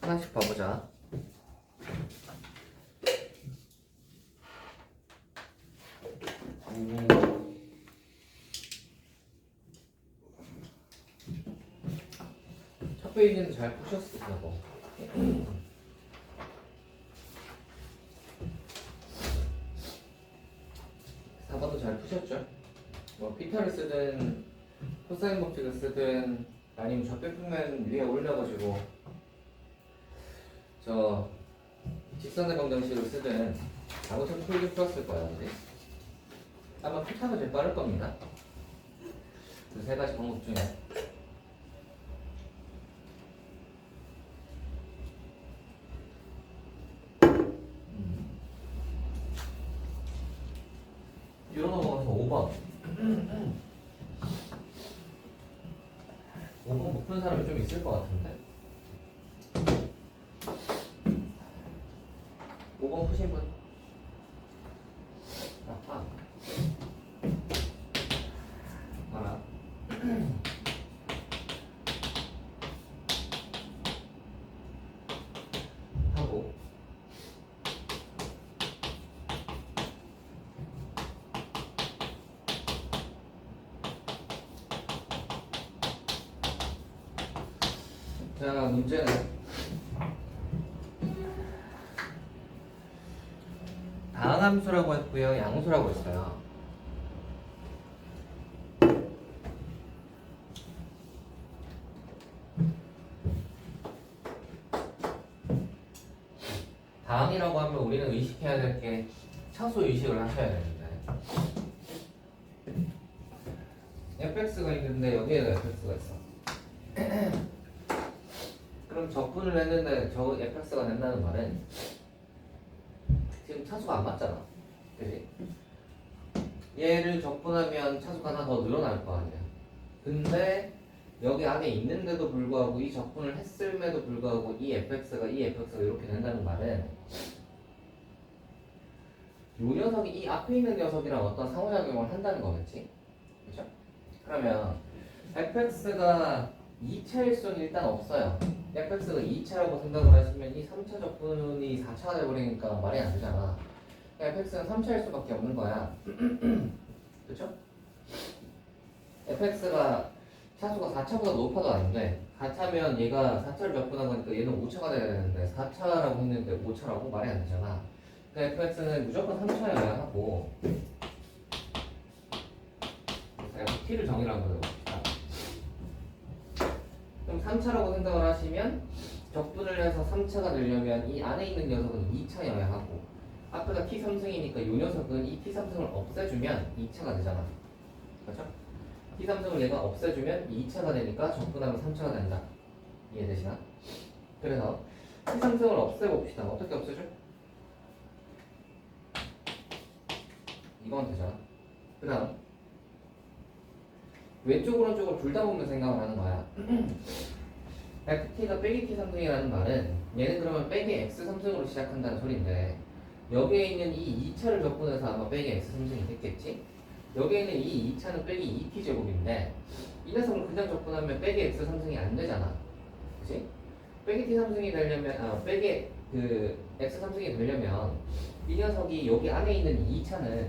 하나씩 봐보자. 첫 페이지는 잘 푸셨으라고. 4번도 잘 푸셨죠? 뭐 피타를 쓰든 코사인 법칙을 쓰든 아니면 적백평면 위에 올려가지고 저 직선의 방정식을 쓰든 아무튼 풀기 풀었을 거야, 그지? 아마 피타가 제일 빠를 겁니다. 그 세 가지 방법 중에. 뒤로 넘어가서 5번. 5번 못 푼 사람이 좀 있을 것 같은데. 5번 푸신 분? 아빠. 알아. 하고. 자, 문제는 다항함수라고 했고요, 양수라고 했어요. 다항이라고 하면 우리는 의식해야 될 게 차수 의식을 하셔야 되는데 fx가 있는데 여기에도 fx가 있어. 그럼 적분을 했는데 저 fx가 된다는 말은 지금 차수가 안 맞잖아, 그치? 얘를 적분하면 차수가 하나 더 늘어날 거 아니야. 근데 여기 안에 있는데도 불구하고 이 적분을 했음에도 불구하고 이 fx가 이렇게 된다는 말은 이 녀석이 이 앞에 있는 녀석이랑 어떤 상호작용을 한다는 거겠지? 그죠? 그러면 fx가 2차일 수는 일단 없어요. fx가 2차라고 생각을 하시면 이 3차 적분이 4차가 돼버리니까 말이 안 되잖아. fx는 3차일 수밖에 없는 거야. 그쵸? fx가 차수가 4차보다 높아도 안 돼. 4차면 얘가 4차를 적분한 거니까 얘는 5차가 돼야 되는데 4차라고 했는데 5차라고 말이 안 되잖아. 그러니까 fx는 무조건 3차여야 하고 t를 정의라고 해봅시다. 그럼 3차라고 생각을 하시면 적분을 해서 3차가 되려면 이 안에 있는 녀석은 2차여야 하고 앞에가 t3승이니까 이 녀석은 이 t3승을 없애주면 2차가 되잖아. 그렇죠? t3승을 얘가 없애주면 2차가 되니까 적분하면 3차가 된다. 이해되시나? 그래서 t3승을 없애봅시다. 어떻게 없애죠? 이건 되잖아. 그 다음 왼쪽 오른쪽을 둘 다 보면 생각을 하는 거야. ft가 빼기 t3승이라는 말은 얘는 그러면 빼기 x3승으로 시작한다는 소리인데 여기에 있는 이 2차를 적분해서 아마 빼기 x3승이 됐겠지? 여기에 있는 이 2차는 빼기 2t제곱인데 이 녀석을 그냥 적분하면 빼기 x3승이 안 되잖아. 그치? 빼기 t3승이 되려면 빼기 그 x3승이 되려면 이 녀석이 여기 안에 있는 2차는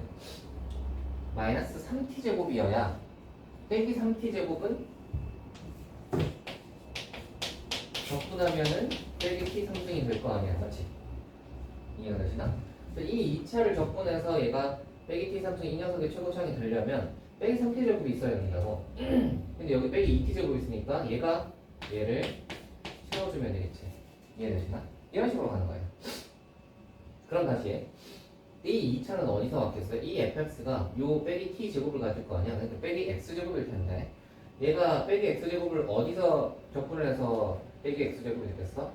마이너스 3t제곱이어야 빼기 3t제곱은 적분하면은 빼기 t3승이 될 거 아니야, 맞지? 이해가 되시나? 이 2차를 적분해서 얘가 빼기 t3승 이 녀석의 최고차항이 되려면 빼기 3t제곱이 있어야 된다고. 근데 여기 빼기 2t제곱이 있으니까 얘가 얘를 채워주면 되겠지. 이해되시나? 이런 식으로 가는 거예요. 그럼 다시 이 2차는 어디서 왔겠어요? 이 fx가 요 빼기 t제곱을 가질 거 아니야? 그러니까 빼기 x제곱일 텐데 얘가 빼기 x제곱을 어디서 적분을 해서 빼기 x제곱이 됐겠어?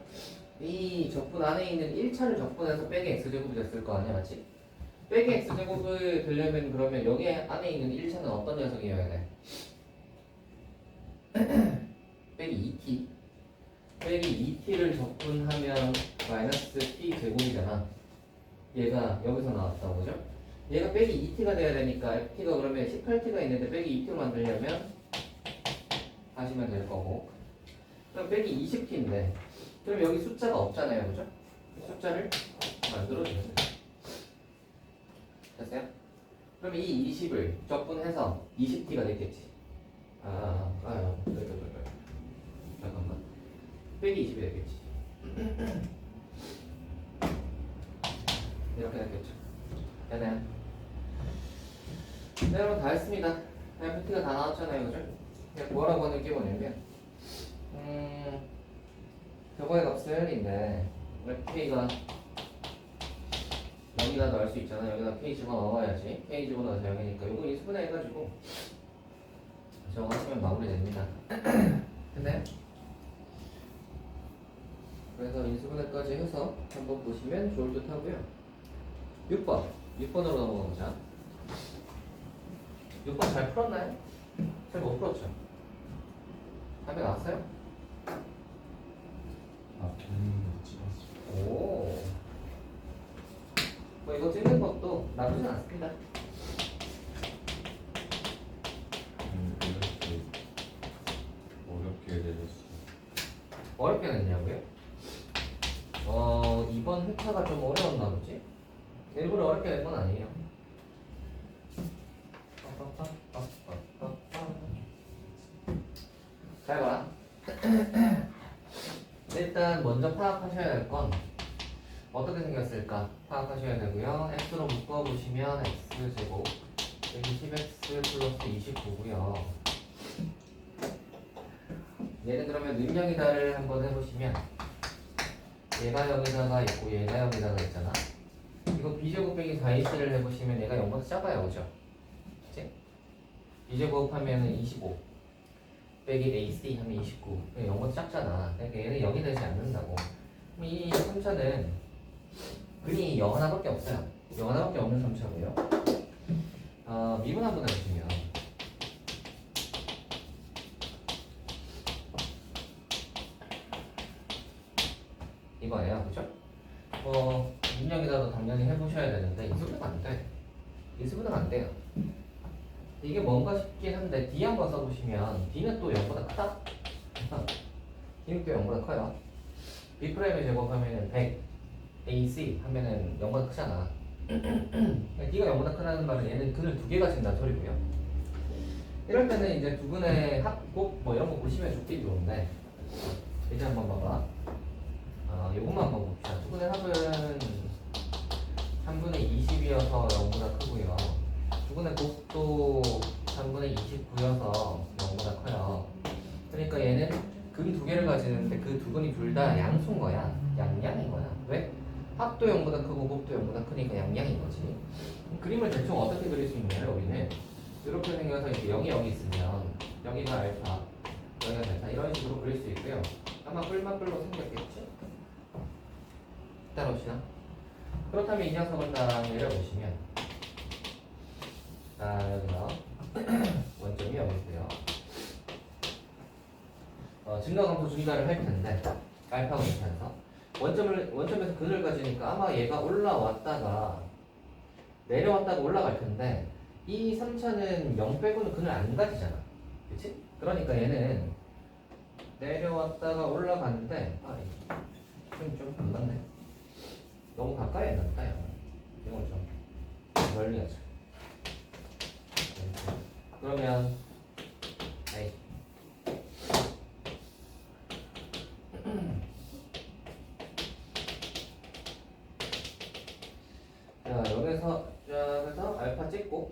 이 적분 안에 있는 1차를 적분해서 빼기 x제곱이 됐을 거 아니야, 맞지? 빼기 x제곱을 되려면 그러면 여기 안에 있는 1차는 어떤 녀석이어야 돼? 빼기 2t 빼기 2t를 적분하면 마이너스 t제곱이잖아. 얘가 여기서 나왔다고, 그죠? 얘가 빼기 2t가 돼야 되니까 ft가 그러면 18t가 있는데 빼기 2t로 만들려면 하시면 될 거고, 그럼 빼기 20t인데 그럼 여기 숫자가 없잖아요, 그죠? 숫자를 만들어주면 돼요. 됐어요? 그럼 이 20을 적분해서 20t가 됐겠지. 잠깐만. 빼기 20이 됐겠지. 이렇게 됐겠죠. 되나요? 네, 여러분 다 했습니다. FT가 다 나왔잖아요, 그죠? 그냥 뭐라고 하는 게 뭐냐면, 저거의 값은 인데 K가 여기다 넣을 수 있잖아. 여기다 K 집어넣어야지. K 집어넣어서 0이니까 요거 인수분해 해가지고 저거 하시면 마무리됩니다. 됐나요? 그래서 인수분해까지 해서 한번 보시면 좋을 듯 하고요. 6번으로 넘어가보자. 6번 잘 풀었나요? 잘 못 풀었죠? 답이 나왔어요? 찍었어. 오. 뭐 이거 찍는 것도 나쁘진 않습니다. 이렇게 어렵게 내렸어. 어렵게 냈냐고요? 이번 회차가 좀 어려웠나 보지? 일부러 어렵게 낸 건 아니에요. 잘 봐라. 일단 먼저 파악하셔야 될 건 어떻게 생겼을까 파악하셔야 되고요. x로 묶어보시면 x제곱 여기 10x 플러스 29고요. 얘는 그러면 능력이다를 한번 해보시면 얘가 여기다가 있고 얘가 여기다가 있잖아. 이거 b제곱 빼기 4ac를 해보시면 얘가 0보다 작아요, 그죠? 그치? b제곱 하면은 25 빼기 ac 하면 29 0보다 작잖아. 그러니까 얘는 0이 되지 않는다고. 그럼 이 3차는 근이 0 하나밖에 없어요. 0 하나밖에 없는 3차고요. 미분 한번 해보시면 이거예요, 그죠? 능력이라도 당연히 해보셔야 되는데 인수분해가 안 돼. 인수분해가 안 돼요. 이게 뭔가 싶긴 한데 D 한번 써보시면 D는 또 0보다 크다? D는 또 0보다 커요. B 프라임을 제곱하면은 100 AC 하면은 0보다 크잖아. D가 0보다 크다는 말은 얘는 근을 두 개가 진다는 소리고요. 이럴 때는 이제 두 근의 합곱 뭐 이런 거 보시면 좋긴 좋은데 이제 한번 봐봐. 요것만 한번 봅시다. 두 근의 합은 3분의 20이어서 0보다 크고요. 두 근의 곱도 3분의 29여서 0보다 커요. 그러니까 얘는 근 두 개를 가지는데 그 두 근이 둘 다 양수인 거야. 양양인 거야. 왜? 합도 0보다 크고 곱도 0보다 크니까 양양인 거지. 그림을 대충 어떻게 그릴 수 있냐면 우리는 이렇게 생겨서 이제 0이 여기 있으면 여기가 알파, 여기가 델타 이런 식으로 그릴 수 있고요. 아마 뿔만뿔로 생겼겠지? 따라옵시다. 그렇다면 이 녀석을 딱 내려보시면 여기서 원점이 여기 있고요. 증가함수 증가를 할 텐데 알파가 괜찮아서 원점에서 근을 가지니까 아마 얘가 올라왔다가 내려왔다가 올라갈 텐데 이 3차는 0 빼고는 근을 안 가지잖아. 그치? 그러니까 얘는 내려왔다가 올라가는데 좀 안 맞네. 너무 가까이 했나보다. 이걸 좀 멀리 하자. 그러면 에이. 자 여기서 알파 찍고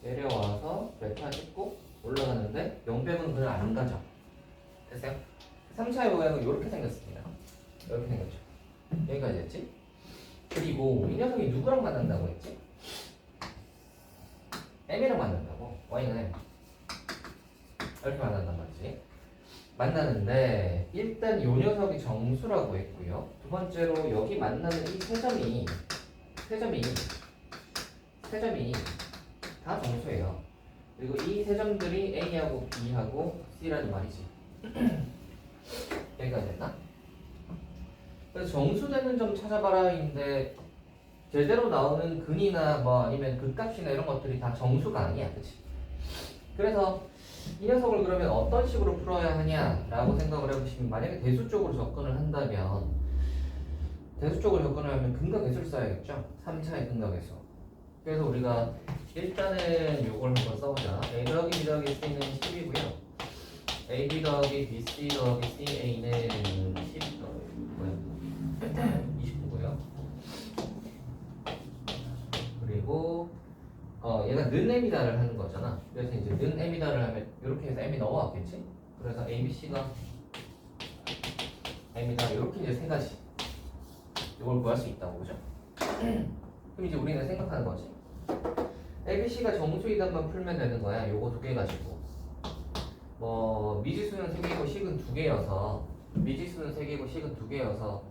내려와서 베타 찍고 올라가는데 0 빼고는 그냥 안 가죠. 됐어요? 3차의 모양은 이렇게 생겼습니다. 이렇게 생겼죠. 여기까지 했지? 그리고 이 녀석이 누구랑 만난다고 했지? M이랑 만난다고. Y는 M. 이렇게 만난단 말이지. 만나는데 일단 이 녀석이 정수라고 했고요. 두 번째로 여기 만나는 이 세 점이 다 정수예요. 그리고 이 세 점들이 A하고 B하고 C라는 말이지. 여기까지 됐나? 그래서 정수되는 점 찾아봐라인데 제대로 나오는 근이나 뭐 아니면 극값이나 이런 것들이 다 정수가 아니야, 그치? 그래서 이 녀석을 그러면 어떤 식으로 풀어야 하냐라고 생각을 해보시면, 만약에 대수 쪽으로 접근을 한다면, 대수 쪽으로 접근을 하면 근과 계수를 써야겠죠? 3차의 근과 계수. 그래서 우리가 일단은 요걸 한번 써보자. A 더하기 B 더하기 C는 10이고요. AB 더하기 BC 더하기 CA는 10 뭐야? 29고요. 그리고 얘가 는 에미다를 하는 거잖아. 그래서 이제 는 에미다를 하면 이렇게 해서 M이 넘어왔겠지? 그래서 ABC가 M이다 이렇게 이제 세 가지 이걸 구할 수 있다고, 그죠? 그럼 이제 우리는 생각하는 거지. ABC가 정수이단만 풀면 되는 거야. 요거 두 개 가지고. 뭐 미지수는 3개고 식은 2개여서, 미지수는 3개고 식은 2개여서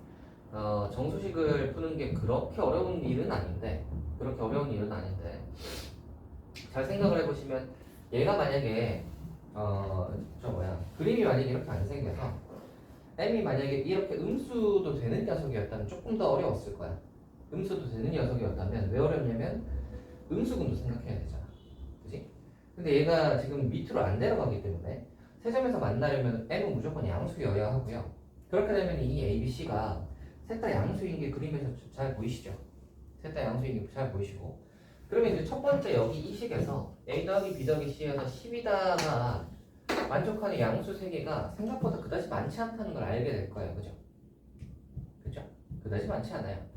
정수식을 푸는 게 그렇게 어려운 일은 아닌데, 잘 생각을 해보시면, 얘가 만약에 그림이 만약에 이렇게 안 생겨서 M이 만약에 이렇게 음수도 되는 녀석이었다면 조금 더 어려웠을 거야. 음수도 되는 녀석이었다면 왜 어렵냐면 음수군도 생각해야 되잖아, 그지? 근데 얘가 지금 밑으로 안 내려가기 때문에 세 점에서 만나려면 M은 무조건 양수여야 하고요. 그렇게 되면 이 ABC가 셋 다 양수인 게 그림에서 잘 보이시죠? 셋 다 양수인 게 잘 보이시고, 그러면 이제 첫 번째 여기 이 식에서 A 더하기 B 더하기 C에서 10이다가 만족하는 양수 세 개가 생각보다 그다지 많지 않다는 걸 알게 될 거예요, 그죠? 그죠? 그다지 많지 않아요.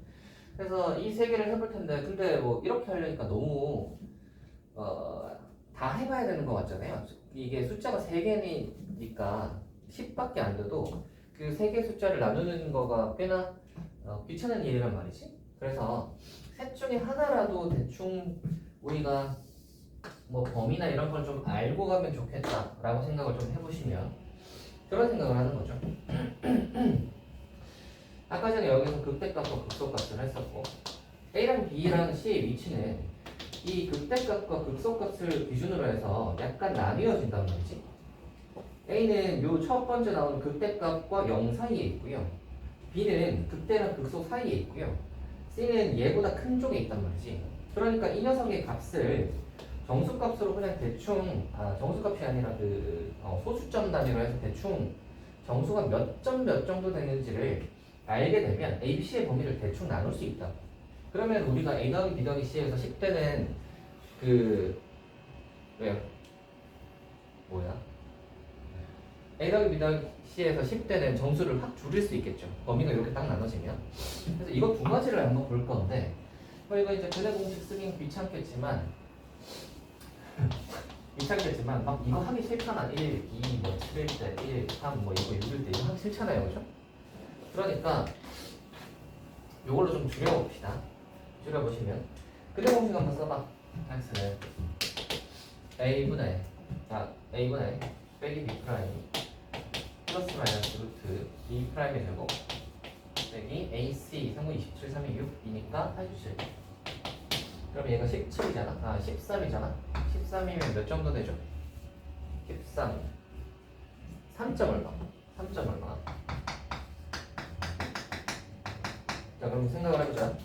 그래서 이 세 개를 해볼 텐데, 근데 뭐 이렇게 하려니까 너무 다 해봐야 되는 것 같잖아요. 이게 숫자가 3개니까 10밖에 안 돼도 그 3개 숫자를 나누는 거가 꽤나 귀찮은 일이란 말이지. 그래서 셋 중에 하나라도 대충 우리가 뭐 범위나 이런 걸 좀 알고 가면 좋겠다라고 생각을 좀 해보시면, 그런 생각을 하는 거죠. 아까 전에 여기서 극대값과 극소값을 했었고, A랑 B랑 C의 위치는 이 극대값과 극소값을 기준으로 해서 약간 나뉘어진단 말이지. A는 요 첫 번째 나오는 극대값과 0 사이에 있고요. B는 극대랑 극소 사이에 있고요. C는 얘보다 큰 쪽에 있단 말이지. 그러니까 이 녀석의 값을 정수값으로 그냥 대충, 정수값이 아니라 소수점 단위로 해서 대충 정수가 몇 점 몇 정도 되는지를 알게 되면 ABC의 범위를 대충 나눌 수 있다. 그러면 우리가 A 더하기 B 더하기 C에서 10대는 왜요? 뭐야? A 더하기 B 더하기 C에서 10대는 정수를 확 줄일 수 있겠죠. 범위가 이렇게 딱 나눠지면. 그래서 이거 두 가지를 한번 볼 건데, 이거 이제 근해 공식 쓰긴 귀찮겠지만 막 이거 하기 싫잖아. 1, 2, 뭐 7일 때, 1, 3, 뭐 이거 6일 때 이거 하기 싫잖아요, 그죠? 그러니까 요걸로 좀 줄여봅시다. 줄여보시면 근해 공식 한번 써봐. x는 a분의 빼기 b 프라임 플러스 마이너스 루트 b 프라임의 제곱 빼기 ac 3분 27, 3이 6이니까 87. 그럼 얘가 17이잖아. 13이잖아. 13이면 몇 정도 되죠? 13 3점 얼마? 3점 얼마? 자, 그럼 생각을 해보자.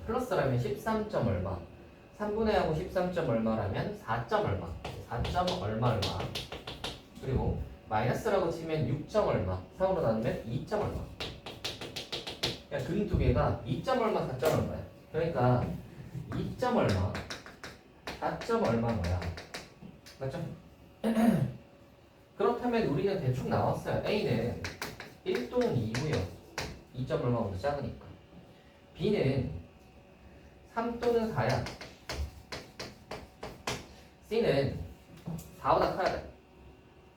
플러스라면 13점 얼마, 3분의 하고 13점 얼마라면 4점 얼마, 4점 얼마. 그리고 마이너스라고 치면 6점 얼마, 3으로 나누면 2점 얼마. 그러니까 근 두 개가 2점 얼마, 4점 얼마야. 그러니까 2점 얼마, 4점 얼마 뭐야. 맞죠? 그렇다면 우리는 대충 나왔어요. A는 1 또는 2고요. 2점 얼마보다 작으니까. B는 3 또는 4야. C는 4보다 커야 돼.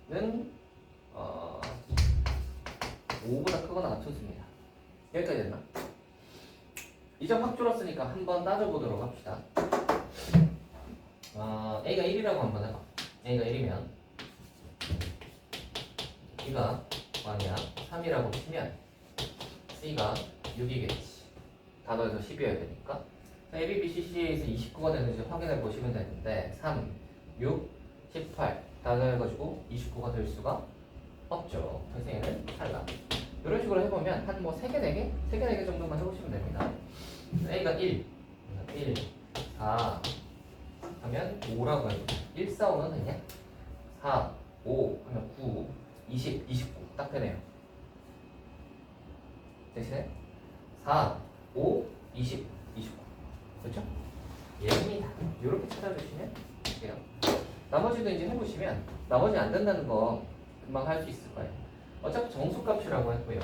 는 5보다 크거나 같습니다. 여기까지 됐나? 이 점 확 줄었으니까 한번 따져보도록 합시다. A가 1이라고 한번 해봐. A가 1이면 B가 만약 3이라고 치면 C가 6이겠지. 다 더해서 10이어야 되니까. A, B, B, C, C에서 29가 되는지 확인해 보시면 되는데 3, 6, 18 다 더해가지고 29가 될 수가 없죠. 그래서 얘는 탈락. 이런 식으로 해보면 한 뭐 3개, 4개? 3개, 4개 정도만 해보시면 됩니다. A가 1, 4 하면 5라고 해요. 1, 4, 5는 되냐? 4, 5 하면 9, 20, 29 딱 되네요. 대신에 4, 5, 20, 29 그렇죠? 예입니다. 이렇게 찾아주시면 돼요. 나머지도 이제 해보시면 나머지 안 된다는 거 금방 할 수 있을 거예요. 어차피 정수값이라고 했고요.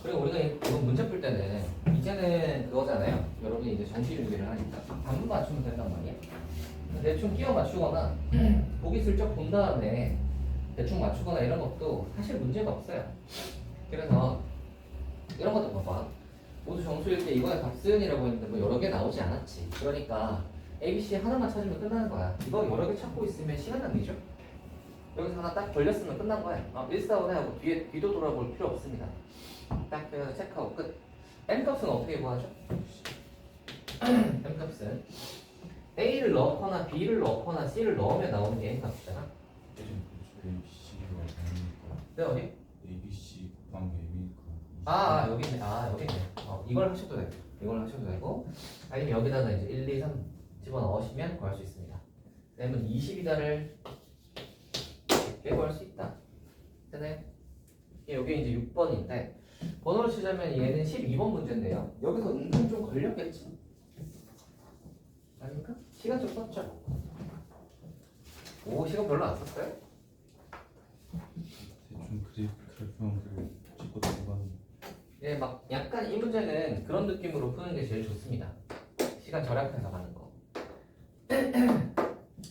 그리고 우리가 이거 문제 풀 때는 이제는 그거잖아요. 여러분이 이제 정시 준비를 하니까 반문 맞추면 된단 말이에요. 대충 끼워 맞추거나 보기 슬쩍 본 다음에 대충 맞추거나 이런 것도 사실 문제가 없어요. 그래서 이런 것도 봐봐. 모두 정수일 때 이거의 값은이라고 했는데 뭐 여러 개 나오지 않았지. 그러니까 A, B, C 하나만 찾으면 끝나는 거야. 이거 여러 개 찾고 있으면 시간 낭비죠. 여기서 하나 딱 걸렸으면 끝난 거야. 1, 4, 5 하고 뒤도 돌아볼 필요 없습니다. 딱 그래서 체크하고 끝. M값은 어떻게 구하죠? M값은 A를 넣거나 B를 넣거나 C를 넣으면 나오는 게 M값이잖아. ABC가 아니니까 네, 어디? ABC 곱하기 M이니까 여기 있네. 여기 있네. 이걸 하셔도 되고, 이걸 하셔도 되고, 아니면 여기다가 이제 1, 2, 3 집어넣으시면 구할 수 있습니다. M은 20이다를 쉽게 구할 수 있다. 되나요? 여기 이제 6번인데, 번호를 치자면 얘는 12번 문제인데요. 여기서 은근 좀 걸렸겠지? 아닙니까? 시간 좀 썼죠? 오, 시간 별로 안 썼어요? 대충 그래프형들 찍고 넘어가는 예, 막 약간 이 문제는 그런 느낌으로 푸는 게 제일 좋습니다. 시간 절약해서 가는 거.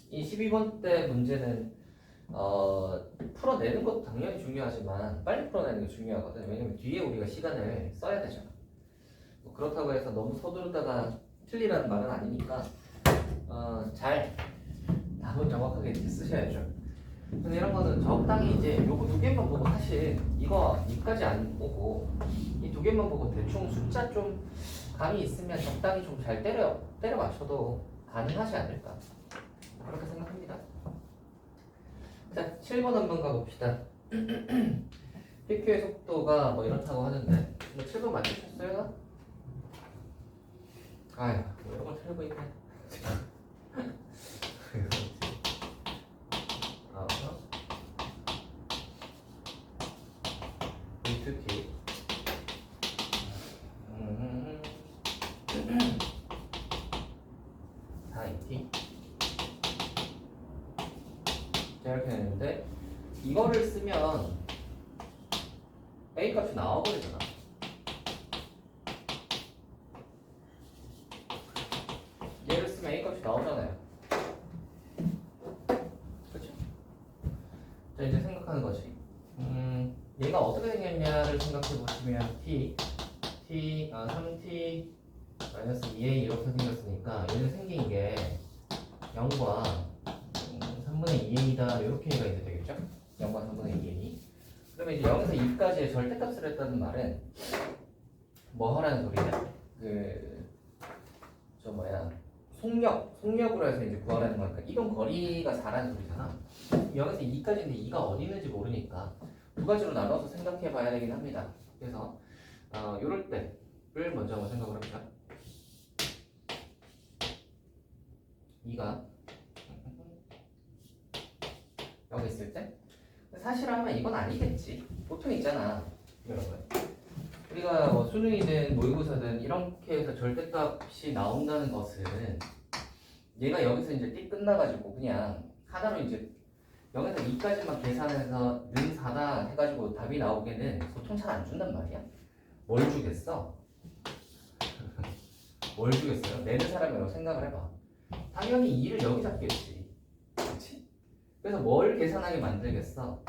이 12번 때 문제는 풀어내는 것도 당연히 중요하지만 빨리 풀어내는 게 중요하거든. 왜냐면 뒤에 우리가 시간을 써야 되잖아. 뭐 그렇다고 해서 너무 서두르다가 틀리라는 말은 아니니까 잘 답은 정확하게 이제 쓰셔야죠. 근데 이런 거는 적당히 이제 요거 두 개만 보고 사실 이까지 안 보고 이 두 개만 보고 대충 숫자 좀 감이 있으면 적당히 좀 잘 때려 맞춰도 가능하지 않을까 그렇게 생각합니다. 자, 7번 한번 가봅시다. PQ의 속도가 뭐 이렇다고 하는데 뭐 7번 맞추셨어요? 아휴, 뭐 이런 걸 틀고 있네. V2T 4ET 이렇게 했는데 이거를 쓰면 A 값이 나와버리잖아. 얘를 쓰면 A 값이 나오잖아요. 그렇죠? 자, 이제 생각하는 거지. 얘가 어떻게 생겼냐를 생각해 보시면 t 3t 마이너스 2a 이렇게 생겼으니까 얘는 생긴 게 0과 3분의 2a다 이렇게 얘가 이제 되겠죠? 0과 3분의 2a. 그러면 이제 0에서 2까지의 절대값을 했다는 말은 뭐 하라는 소리냐? 속력으로 해서 이제 구하라는 거니까 이동 거리가 4라는 소리잖아. 0에서 2까지인데 2가 어디 있는지 모르니까 두 가지로 나눠서 생각해 봐야 되긴 합니다. 그래서 요럴 때를 먼저 한번 생각을 해보자. 2가 여기 있을 때 사실 아마 이건 아니겠지. 보통 있잖아 여러분. 우리가 뭐 수능이든 모의고사든 이렇게 해서 절대값이 나온다는 것은 얘가 여기서 이제 띠 끝나가지고 그냥 하나로 이제 0에서 2까지만 계산해서 는 4다 해가지고 답이 나오게는 보통 잘 안 준단 말이야. 뭘 주겠어? 뭘 주겠어요? 내는 사람이라고 생각을 해봐. 당연히 2를 여기 잡겠지. 그렇지? 그래서 뭘 계산하게 만들겠어?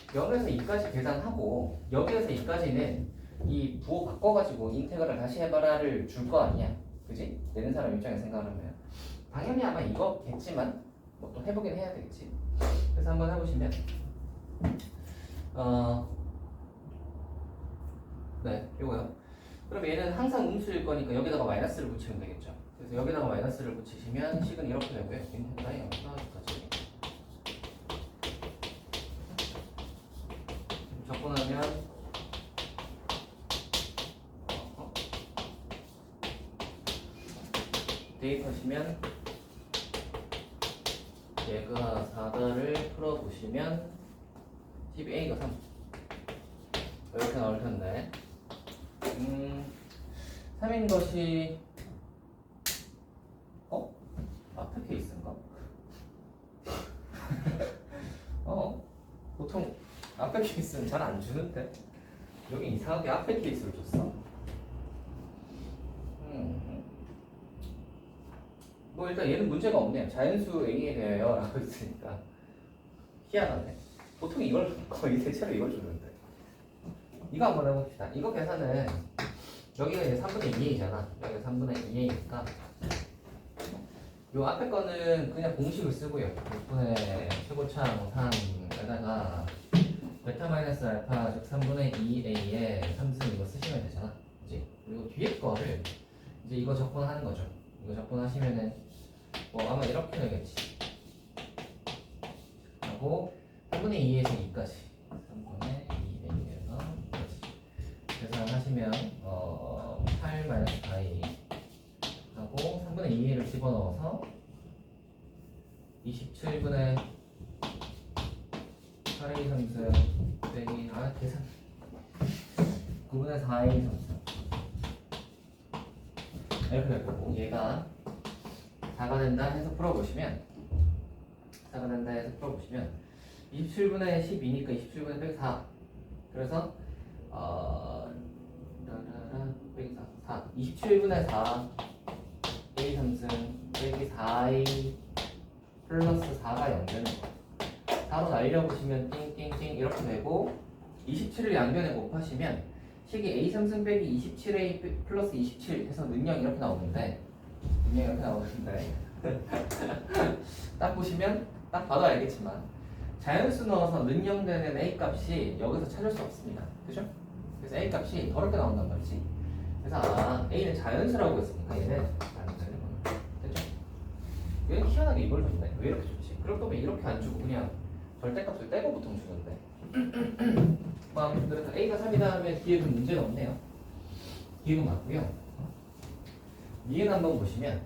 0에서 2까지 계산하고 여기에서 2까지는 이 부호 바꿔가지고 인테그랄 다시 해봐라를 줄 거 아니야. 그지? 내는 사람 입장에서 생각을 하면 당연히 아마 이거겠지만 뭐 또 해보긴 해야 되겠지. 그래서 한번 해보시면 네, 요거요. 그럼 얘는 항상 음수일 거니까 여기다가 마이너스를 붙이면 되겠죠. 그래서 여기다가 마이너스를 붙이시면 식은 이렇게 되고요. 인테그랄이 여기까지 적고 나면 대입하시면 얘가 4다를 풀어보시면 12a가 3 이렇게 나올 텐데 3인 것이 앞에 케이스인가? 보통 앞에 케이스는 잘 안 주는데 여기 이상하게 앞에 케이스를 줬어. 뭐 일단 얘는 문제가 없네요. 자연수 A에 대하여 라고 있으니까 희한하네. 보통 이걸 거의 대체로 이걸 주는데 이거 한번 해봅시다. 이거 계산은 여기가 이제 3분의 2a잖아. 여기가 3분의 2a니까 요 앞에 거는 그냥 공식을 쓰고요. 6분의 최고차항 3에다가 베타 마이너스 알파 즉 3분의 2a에 3승 이거 쓰시면 되잖아. 그치? 그리고 뒤에 거를 이제 이거 적분하는 거죠. 이거 적분하시면은 뭐 아마 이렇게 되겠지. 하고 3분의 2에서 2까지 3분의 2a에서 2까지 계산하시면 8 마이너스 4a 하고 3분의 2a를 집어넣어서 27분의 8a 3승 빼기 계산 9분의 4a 3승 이렇게 될 거고 얘가 4가 된다 해서 풀어보시면 4가 된다 해서 풀어보시면 27분의 12니까 27분의 빼기 4 그래서 빼기 4 27분의 4 a 3승 빼기 4a 플러스 4가 0 되는 거예요. 4로 날려보시면 띵띵띵 이렇게 되고 27을 양변에 곱하시면 식이 a 3승 빼기 27a 플러스 27 해서 능량 이렇게 나오는데 딱 보시면 딱 봐도 알겠지만 자연수 넣어서 능량되는 a 값이 여기서 찾을 수 없습니다. 그죠? 그래서 a 값이 더럽게 나온단 말이지. 그래서 a는 자연수라고 했으니까 얘는 안 되는 거예요. 됐죠? 얘는 희한하게 이걸 줬네. 왜 이렇게 좋지? 그럴 거면 이렇게 안 주고 그냥 절대값을 떼고 보통 주는데 그래서 a가 3이다 하면 뒤에도 문제는 없네요. 뒤에도 맞고요. 니은 한번 보시면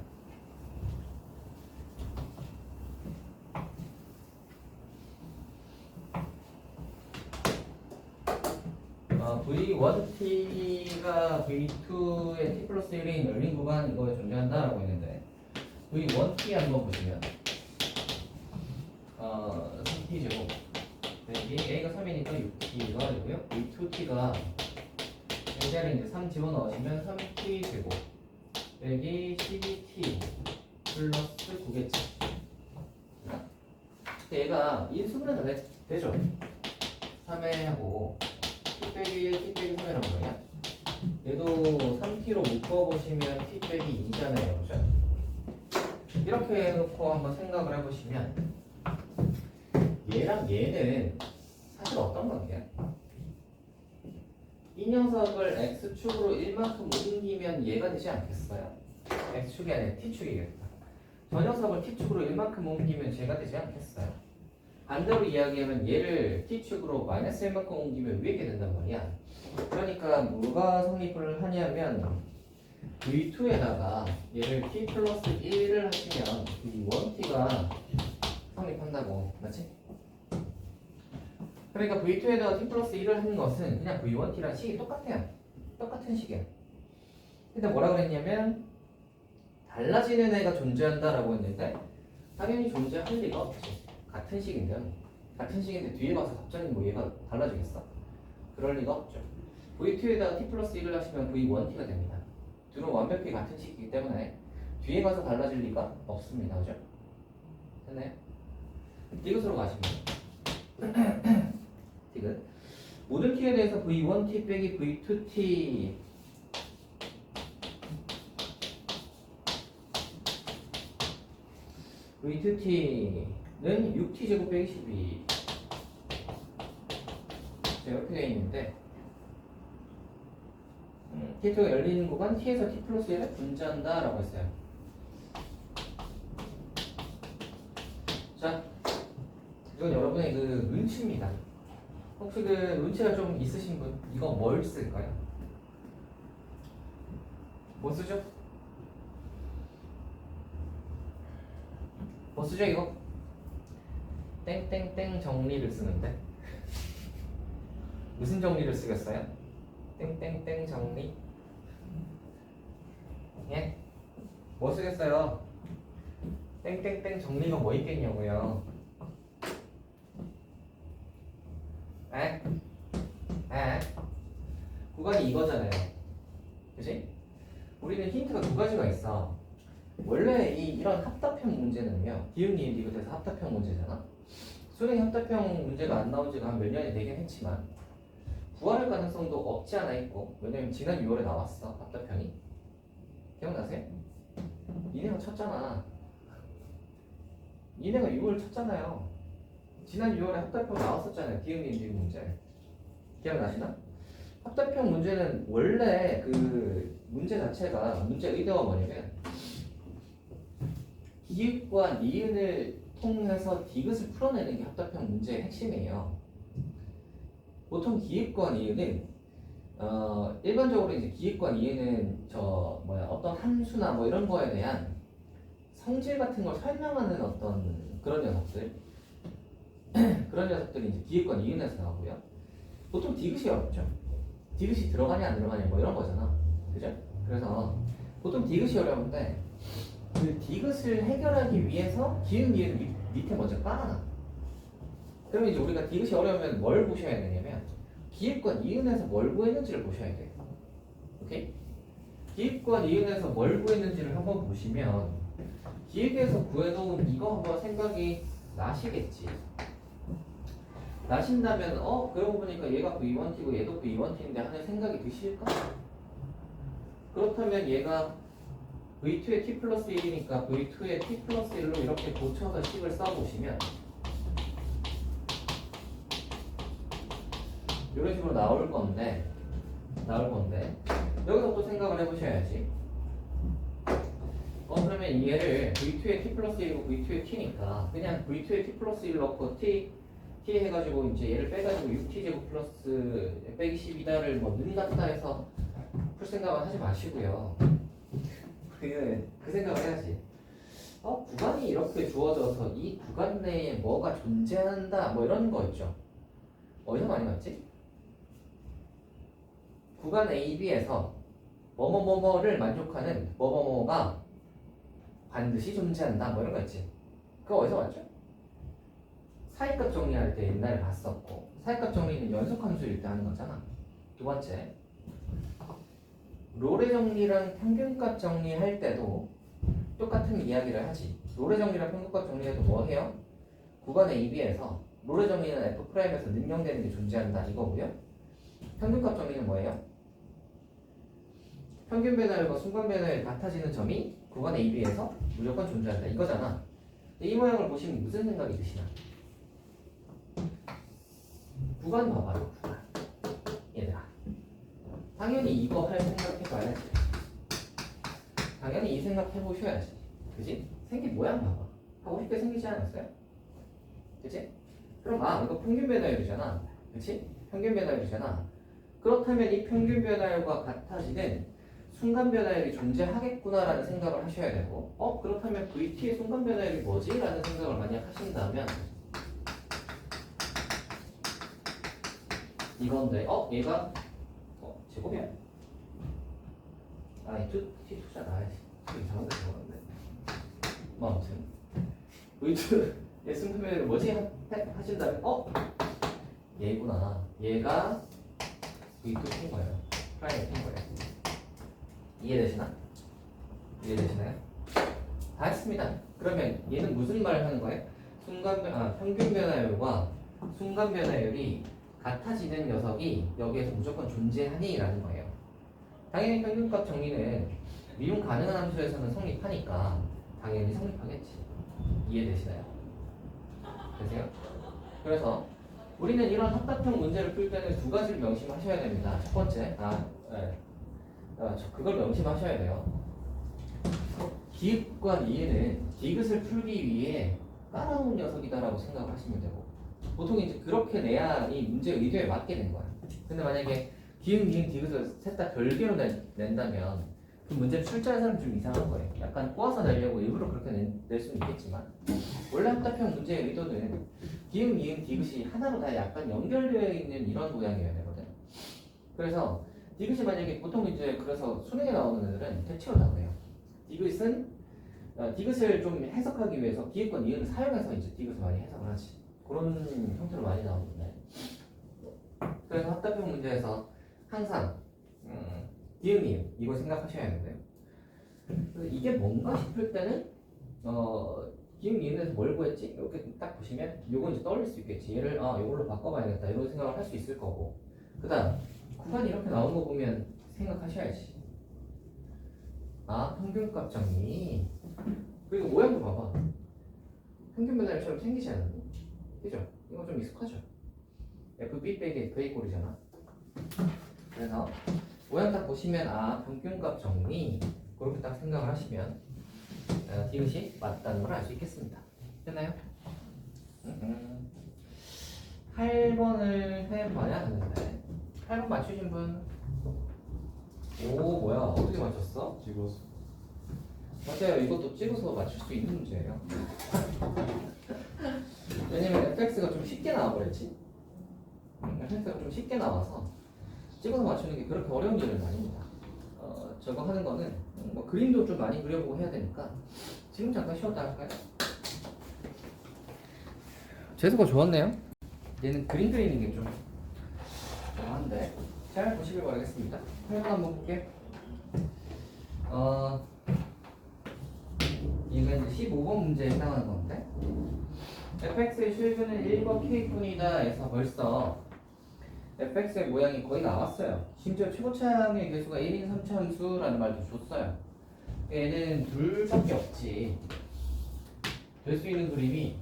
V1t가 V2의 t 플러스 1인 열린 구간 이거에 존재한다라고 했는데 V1t 한번 보시면 3t 제곱 여기 a가 3이니까 6t가 되고요. V2t가 여기를 이제 3 집어넣으시면 3t 제곱 빼기 12t 플러스 9겠지. 얘가 인수분해가 되죠. 3회 하고 t 빼기 1, t 빼기 3이란 말이야. 얘도 3t로 묶어보시면 t 빼기 2잖아요. 그죠? 이렇게 해놓고 한번 생각을 해보시면 얘랑 얘는 사실 어떤 관계야? 이 녀석을 x축으로 1만큼 옮기면 얘가 되지 않겠어요? x축이 아니라 t축이겠다. 저 녀석을 t축으로 1만큼 옮기면 쟤가 되지 않겠어요? 반대로 이야기하면 얘를 t축으로 마이너스 1만큼 옮기면 위에 게 된단 말이야. 그러니까 뭐가 성립을 하냐면 v2에다가 얘를 t 플러스 1을 하시면 v1t가 성립한다고. 맞지? 그러니까 v2에다가 t 플러스 1을 하는 것은 그냥 v1t랑 식이 똑같아요. 똑같은 식이야. 근데 뭐라 그랬냐면 달라지는 애가 존재한다라고 했는데 당연히 존재할 리가 없지. 같은 식인데요. 같은 식인데 뒤에 가서 갑자기 뭐 얘가 달라지겠어? 그럴 리가 없죠. v2에다가 t 플러스 1을 하시면 v1t가 됩니다. 둘은 완벽히 같은 식이기 때문에 뒤에 가서 달라질 리가 없습니다. 그죠? 됐나요? 이것으로 가시면 지금 모든 t에 대해서 v1t 빼기 v2t v2t는 6t 제곱 빼기 12 이렇게 되어 있는데 t2가 열리는 구간 t에서 t 플러스 1을 분자한다 라고 했어요. 자, 이건 여러분의 그 눈치입니다. 혹시 그 눈치가 좀 있으신 분 이거 뭘 쓸까요? 뭐 쓰죠? 뭐 쓰죠 이거? 땡땡땡 정리를 쓰는데 무슨 정리를 쓰겠어요? 땡땡땡 정리? 예? 뭐 쓰겠어요? 땡땡땡 정리가 뭐 있겠냐고요? 에? 에? 구간이 이거잖아요. 그치? 우리는 힌트가 두 가지가 있어. 원래 이런 합답형 문제는요, 기울기 리그에서 합답형 문제잖아. 수능 합답형 문제가 안 나온 지가 한 몇 년이 되긴 했지만 구할 가능성도 없지 않아 있고, 왜냐면 지난 6월에 나왔어 합답형이. 기억나세요? 이내가 쳤잖아. 이내가 6월 쳤잖아요. 지난 6월에 합답형 나왔었잖아요. 기울기 리그 문제. 기억나시나? 합답형 문제는 원래 그 문제 자체가 문제 의도가 뭐냐면 기읍과 니은을 통해서 디귿을 풀어내는 게 합답형 문제의 핵심이에요. 보통 기읍과 니은은 일반적으로 이제 기읍과 니은은 어떤 함수나 뭐 이런 거에 대한 성질 같은 걸 설명하는 어떤 그런 녀석들 그런 녀석들이 이제 기읍과 니은에서 나오고요. 보통 디귿이 어렵죠. 디귿이 들어가냐 안 들어가냐 뭐 이런 거잖아. 그죠? 그래서 보통 디귿이 어려운데 그 디귿을 해결하기 위해서 기읍 니은 밑에 먼저 깔아놔. 그러면 이제 우리가 디귿이 어려우면 뭘 보셔야 되냐면 기읍과 니은에서 뭘 구했는지를 보셔야 돼요. 오케이? 기읍과 니은에서 뭘 구했는지를 한번 보시면 기읍에서 구해놓은 이거 한번 생각이 나시겠지. 나신다면 그러고 보니까 얘가 V1T고 얘도 V1T인데 하는 생각이 드실까? 그렇다면 얘가 V2의 T 플러스 1이니까 V2의 T 플러스 1로 이렇게 고쳐서 식을 써보시면 이런 식으로 나올 건데 여기서 또 생각을 해보셔야지. 그러면 얘를 V2의 T 플러스 1이고 V2의 T니까 그냥 V2의 T 플러스 1 넣고 T 해가지고 이제 얘를 빼가지고 6T제곱 플러스 빼기 12다를 뭐 는 같다 해서 풀 생각은 하지 마시고요. 그 생각을 해야지. 구간이 이렇게 주어져서 이 구간 내에 뭐가 존재한다 뭐 이런 거 있죠. 어디서 많이 봤지? 구간 A, B에서 뭐뭐뭐뭐를 만족하는 뭐뭐뭐가 반드시 존재한다 뭐 이런 거 있지. 그거 어디서 봤죠? 사이값 정리할 때 옛날에 봤었고, 사이값 정리는 연속함수일 때 하는 거잖아. 두 번째, 로레 정리랑 평균값 정리할 때도 똑같은 이야기를 하지. 로레 정리랑 평균값 정리해도 뭐 해요? 구간 AB에서 로레 정리는 F'에서 능령되는 게 존재한다 이거고요. 평균값 정리는 뭐예요? 평균 배달과 순간 배달이 같아지는 점이 구간 AB에서 무조건 존재한다 이거잖아. 이 모양을 보시면 무슨 생각이 드시나? 구간 봐봐요. 구간. 얘들아, 당연히 이거 할 생각해봐야지. 당연히 이 생각해보셔야지. 그지? 생긴 모양 봐봐. 하고 싶게 생기지 않았어요? 그치? 그럼 이거 평균 변화율이잖아. 그치? 평균 변화율이잖아. 그렇다면 이 평균 변화율과 같아지는 순간 변화율이 존재하겠구나라는 생각을 하셔야 되고, 그렇다면 VT의 순간 변화율이 뭐지? 라는 생각을 만약 하신다면 이건데, 얘가 제곱이야? T 투자 나야지. 이상한 데 들어갔네. 뭐 아무튼 V2의 순간 변화율이 뭐지? 하신다면 얘구나. 얘가 V2 거예요. 프라임의 거예요. 이해되시나요? 다 했습니다. 그러면 얘는 무슨 말을 하는 거예요? 평균 변화율과 순간 변화율이 같아지는 녀석이 여기에서 무조건 존재하니? 라는 거예요. 당연히 평균값 정리는 미분 가능한 함수에서는 성립하니까 당연히 성립하겠지. 이해되시나요? 되세요? 그래서 우리는 이런 합답형 문제를 풀 때는 두 가지를 명심하셔야 됩니다. 첫 번째, 그걸 명심하셔야 돼요. 기읍과 니은은 디귿을 풀기 위해 깔아놓은 녀석이다라고 생각을 하시면 되고, 보통 이제 그렇게 내야 이 문제 의도에 맞게 된 거야. 근데 만약에 기읍, 니은, 디귿을 셋 다 별개로 낸다면 그 문제를 출제하는 사람이 좀 이상한 거예요. 약간 꼬아서 내려고 일부러 그렇게 낼 수는 있겠지만 원래 합답형 문제의 의도는 기음, 이음, 디귿이 하나로 다 약간 연결되어 있는 이런 모양이어야 되거든. 그래서 디귿이 만약에 보통 이제 그래서 수능에 나오는 애들은 대체로 나오네요. 디귿을 좀 해석하기 위해서 기읍과 니은을 사용해서 이제 디귿을 많이 해석을 하지. 그런 형태로 많이 나오는데. 그래서 합답형 문제에서 항상 기음, 이음 이거 생각하셔야 하는데요. 이게 뭔가 싶을 때는 기음, 이음에서 뭘 구했지? 이렇게 딱 보시면 요건 이제 떠올릴 수 있겠지. 얘를 이걸로 바꿔봐야겠다 이런 생각을 할 수 있을 거고. 그다음 구간이 이렇게 나온 거 보면 생각하셔야지. 평균값 정리. 그리고 모양도 봐봐. 평균 배달처럼 생기지 않았니? 그죠? 이거 좀 익숙하죠? FB 빼기 FA 꼴이잖아. 그래서 모양 딱 보시면 평균값 정리 그렇게 딱 생각을 하시면 디귿이 맞다는 걸 알 수 있겠습니다. 됐나요? 8번을 해봐야 하는데 8번 맞추신 분? 오 뭐야 어떻게 맞췄어? 찍어서 맞아요. 이것도 찍어서 맞출 수 있는 문제예요. 왜냐면 fx가 좀 쉽게 나와버렸지. fx가 좀 쉽게 나와서 찍어서 맞추는 게 그렇게 어려운 일은 아닙니다. 저거 하는 거는 뭐 그림도 좀 많이 그려보고 해야 되니까 지금 잠깐 쉬었다 할까요? 재수가 좋았네요. 얘는 그림 그리는 게 좀 좋아한데 잘 보시길 바라겠습니다. 8번 한번 볼게요. 이건 이제 15번 문제에 해당하는 건데 fx의 실수는 1번 k뿐이다 해서 벌써 fx의 모양이 거의 나왔어요. 심지어 최고차항의 개수가 1인 3차함수라는 말도 줬어요. 얘는 둘밖에 없지. 될 수 있는 그림이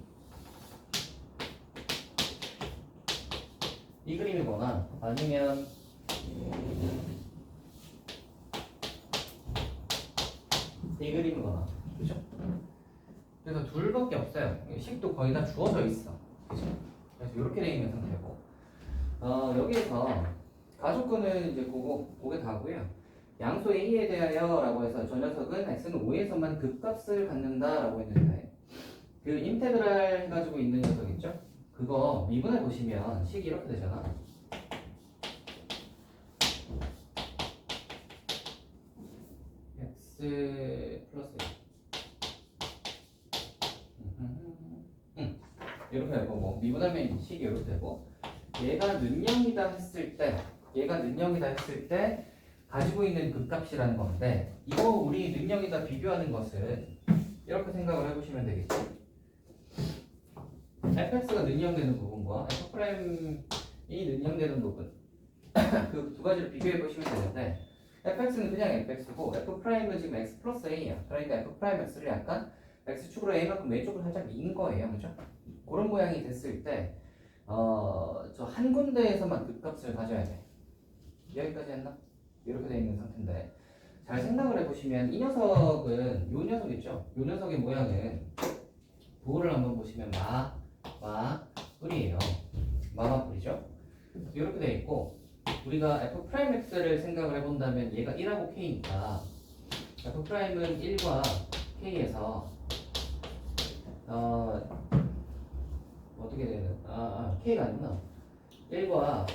이 그림이거나 아니면 이 그림이거나 그죠? 그래서 둘밖에 없어요. 식도 거의 다 주어져 있어. 그죠? 그래서 이렇게 되어 있는 상태고 여기에서 가족근은 이제 그게 다고요. 양수 A에 대하여 라고 해서 저 녀석은 x는 5에서만 극값을 갖는다 라고 했는데 그 인테그랄 해가지고 있는 녀석 있죠? 그거 미분해 보시면 식이 이렇게 되잖아. x 플러스 이렇게 될 거고 미분하면 식이 이렇게 되고 얘가 는영이다 했을 때 가지고 있는 극값이라는 건데 이거 우리 능력이다 비교하는 것은 이렇게 생각을 해보시면 되겠지. fx가 능력되는 부분과 f'이 능력되는 부분 그 두 가지를 비교해 보시면 되는데 fx는 그냥 fx고 f'은 지금 x 플러스 a야. 그러니까 f'x를 약간 x축으로 a만큼 왼쪽으로 살짝 민 거예요. 그죠? 그런 모양이 됐을 때 저 한 군데에서만 극값을 가져야 돼. 여기까지 했나? 이렇게 되어 있는 상태인데 잘 생각을 해보시면 이 녀석은 요 녀석 있죠? 요 녀석의 모양은 부호를 한번 보시면 마뿔이에요. 마마뿔이죠? 이렇게 되어 있고 우리가 f'x를 생각을 해본다면 얘가 1하고 k니까 f'은 1과 k에서 어떻게 되는 k가 아니구나 1과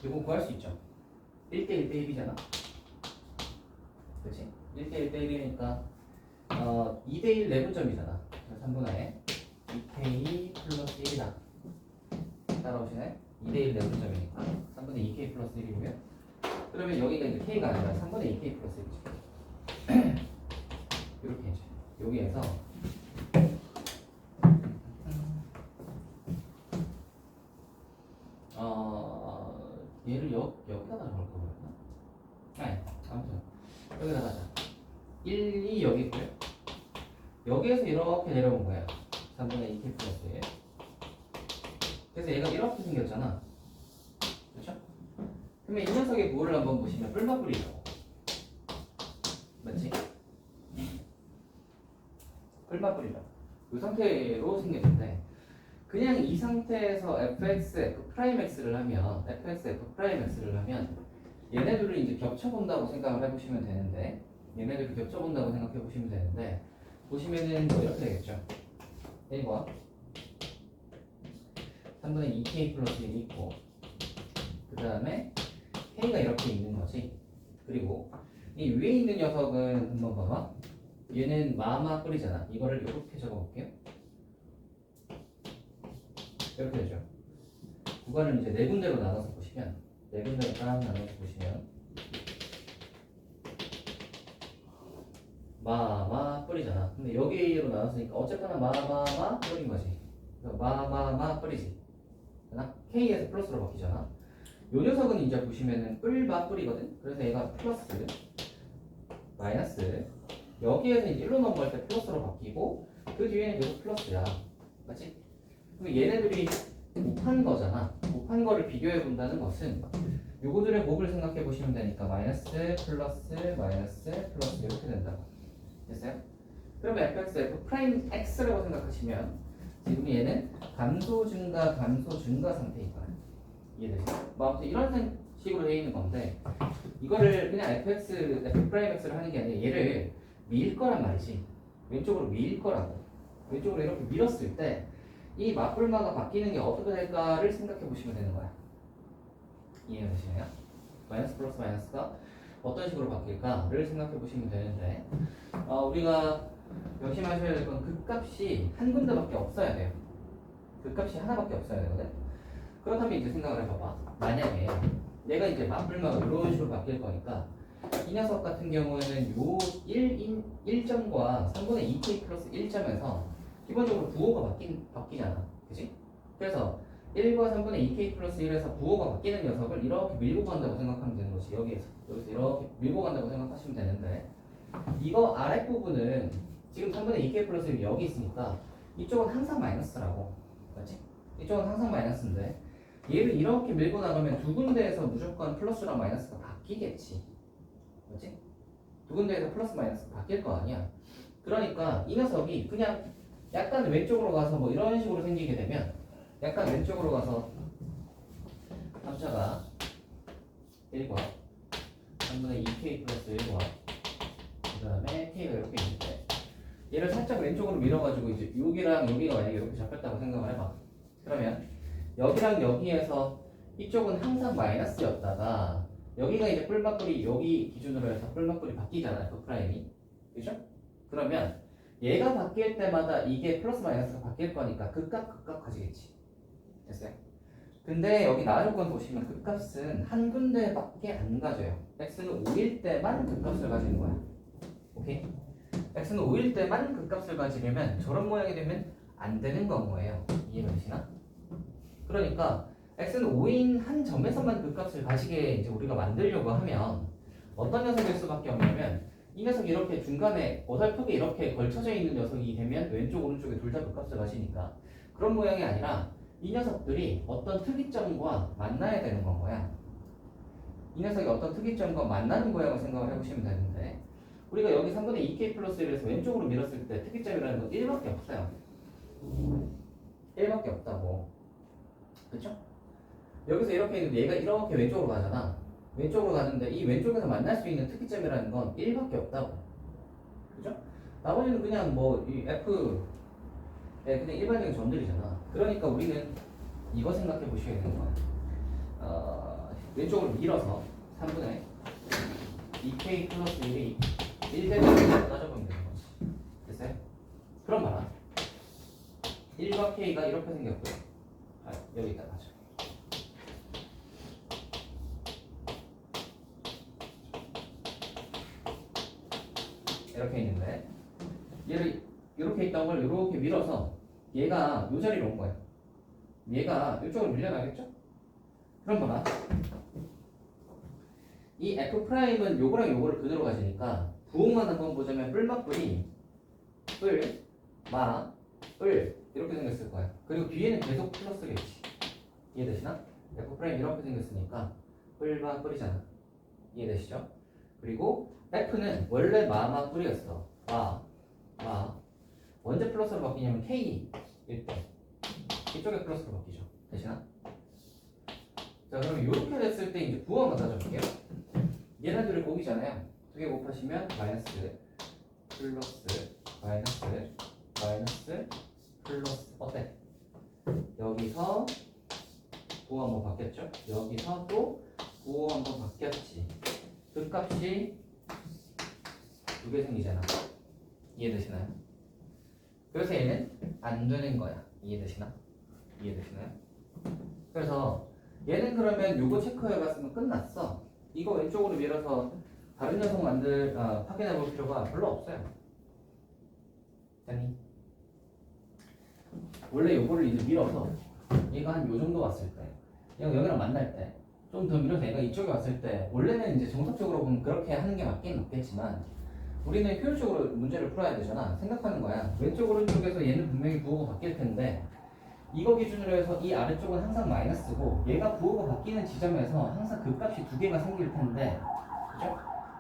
이거 구할 수 있죠. 1대1 대 1이잖아. 그치? 1대1 대 1이니까 2대1 내분점이잖아. 3분의 2k 플러스 1이다. 따라오시나요? 2대1 내분점이니까 3분의 2k 플러스 1이고요. 그러면 여기가 이제 k가 아니라 3분의 2k 플러스 1이죠. 이렇게 이제 여기에서 얘를 여기다가 넣을 거거든요. 아니, 아무튼 여기다가 하자. 1, 2 여기 있고요. 여기에서 이렇게 내려온 거야. 3분의 2k 플러스 1. 그래서 얘가 이렇게 생겼잖아. 그렇죠? 그러면 이 녀석의 부호를 한번 보시면 뿔마뿔이죠. 맞지? 뿔마뿔이죠. 이 상태로 생겼는데 그냥 이 상태에서 fx, f'x를 하면 fx, f'x를 하면 얘네들을 이제 겹쳐본다고 생각을 해보시면 되는데 얘네들을 겹쳐본다고 생각해 보시면 되는데 보시면은 뭐 이렇게 되겠죠. 1번 3분의 2k 플러스 1이 있고 그 다음에 k가 이렇게 있는 거지. 그리고 이 위에 있는 녀석은 한번 봐봐. 얘는 마마 뿔이잖아. 이거를 이렇게 적어볼게요. 이렇게 되죠. 구간을 이제 네 군데로 나눠서 보시면 네 군데로 딱 나눠서 보시면 마마 뿔이잖아. 근데 여기로 나눴으니까 어쨌거나 마마마 뿔인 거지. 그래서 마마마 뿔이지. 그나 K에서 플러스로 바뀌잖아. 요 녀석은 이제 보시면은 뿔마 뿔이거든. 그래서 얘가 플러스 마이너스 여기에서 이제 1로 넘어갈 때 플러스로 바뀌고 그 뒤에는 계속 플러스야. 맞지? 그럼 얘네들이 곱한 거잖아. 곱한 거를 비교해 본다는 것은 요거들의 곱을 생각해 보시면 되니까 마이너스 플러스 마이너스 플러스 이렇게 된다고. 됐어요? 그러면 fx, f 프라임 x라고 생각하시면 지금 얘는 감소 증가 상태인 거야. 이해되시죠? 뭐 아무튼 이런 식으로 되어 있는 건데 이거를 그냥 fx, f 프라임 x를 하는 게 아니라 얘를 밀 거란 말이지. 왼쪽으로 밀 거라고. 왼쪽으로 이렇게 밀었을 때 이 맞불마가 바뀌는 게 어떻게 될까를 생각해 보시면 되는 거야. 이해되시나요? 마이너스 플러스 마이너스가 어떤 식으로 바뀔까를 생각해 보시면 되는데 우리가 명심하셔야 될 건 극값이 한 군데밖에 없어야 돼요. 극값이 하나밖에 없어야 되거든. 그렇다면 이제 생각을 해봐봐. 만약에 내가 이제 맞불마가 이런 식으로 바뀔 거니까 이 녀석 같은 경우에는 요 1점과 3분의 2k 플러스 1점에서 기본적으로 부호가 바뀌잖아. 그지? 그래서 1과 3분의 2k 플러스 1에서 부호가 바뀌는 녀석을 이렇게 밀고 간다고 생각하면 되는 거지. 여기서 이렇게 밀고 간다고 생각하시면 되는데 이거 아랫부분은 지금 3분의 2k 플러스 1이 여기 있으니까 이쪽은 항상 마이너스라고. 맞지? 이쪽은 항상 마이너스인데 얘를 이렇게 밀고 나가면 두 군데에서 무조건 플러스랑 마이너스가 바뀌겠지. 맞지? 두 군데에서 플러스 마이너스가 바뀔 거 아니야. 그러니까 이 녀석이 그냥 약간 왼쪽으로 가서 뭐 이런 식으로 생기게 되면 약간 왼쪽으로 가서 함차가 1과 3분의 2k 플러스 1과 그 다음에 k가 이렇게 있는데 얘를 살짝 왼쪽으로 밀어가지고 이제 여기랑 여기가 만약에 이렇게 잡혔다고 생각을 해봐. 그러면 여기랑 여기에서 이쪽은 항상 마이너스였다가 여기가 이제 뿔맛뿔이 여기 기준으로 해서 뿔맛뿔이 바뀌잖아요. 그 프라임이. 그죠? 그러면 얘가 바뀔 때마다 이게 플러스 마이너스가 바뀔 거니까 극값 가지겠지. 됐어요? 근데 여기 나조건 보시면 극값은 한 군데밖에 안 가져요. x는 5일 때만 극값을 가지는 거야. 오케이? x는 5일 때만 극값을 가지려면 저런 모양이 되면 안 되는 거예요. 이해되시나? 그러니까 x는 5인 한 점에서만 극값을 가지게 이제 우리가 만들려고 하면 어떤 녀석일 수밖에 없냐면 이 녀석이 이렇게 중간에 어설프게 이렇게 걸쳐져 있는 녀석이 되면 왼쪽 오른쪽에 둘 다 극값을 가지니까 그런 모양이 아니라 이 녀석들이 어떤 특이점과 만나야 되는 건 거야. 이 녀석이 어떤 특이점과 만나는 모양을 생각을 해보시면 되는데 우리가 여기 3분의 2k 플러스 1에서 왼쪽으로 밀었을 때 특이점이라는 건 1밖에 없어요. 1밖에 없다고. 그쵸? 여기서 이렇게 있는데 얘가 이렇게 왼쪽으로 가잖아. 왼쪽으로 가는데 이 왼쪽에서 만날 수 있는 특이점이라는 건 1밖에 없다고. 그죠? 나머지는 그냥 뭐 이 F 그냥 일반적인 점들이잖아. 그러니까 우리는 이거 생각해 보셔야 되는 거야. 왼쪽으로 밀어서 3분의 2k 플러스 1이 1대를 따져보면 되는 거지. 됐어요? 그럼 봐라. 1과 k가 이렇게 생겼고요. 여기다 가죠. 이렇게 있는데 얘를 이렇게 있던 걸 이렇게 밀어서 얘가 이 자리로 온 거야. 얘가 이쪽으로 밀려나겠죠? 그럼 봐라. 이 F'은 요거랑 요거를 그대로 가지니까 부호만 한번 보자면 뿔맛뿔이 뿔, 마, 뿔 이렇게 생겼을 거야. 그리고 뒤에는 계속 플러스겠지. 이해되시나? F' 이렇게 생겼으니까 뿔마 뿔이잖아. 이해되시죠? 그리고 F는 원래 마마 뿔이었어. 마. 언제 플러스로 바뀌냐면 K일 때. 이쪽에 플러스로 바뀌죠. 되시나? 자, 그럼 이렇게 됐을 때 이제 부호 한번 따져볼게요. 얘네들을 곱이잖아요. 두 개 곱하시면 마이너스, 플러스, 마이너스, 마이너스, 플러스. 어때? 여기서 부호 한번 바뀌었죠? 여기서 또 부호 한번 바뀌었지. 그 값이 두 개 생기잖아. 이해되시나요? 그래서 얘는 안 되는 거야. 이해되시나? 이해되시나요? 그래서 얘는 그러면 요거 체크해봤으면 끝났어. 이거 왼쪽으로 밀어서 다른 녀석 확인해 볼 필요가 별로 없어요. 됐니? 원래 요거를 이제 밀어서 얘가 한 요 정도 왔을 때, 얘가 여기랑 만날 때, 좀 더 밀어서 얘가 이쪽에 왔을 때, 원래는 이제 정석적으로 보면 그렇게 하는 게 맞긴 맞겠지만, 우리는 효율적으로 문제를 풀어야 되잖아. 생각하는 거야. 왼쪽 오른쪽에서 얘는 분명히 부호가 바뀔 텐데, 이거 기준으로 해서 이 아래쪽은 항상 마이너스고, 얘가 부호가 바뀌는 지점에서 항상 그 값이 두 개가 생길 텐데, 그죠?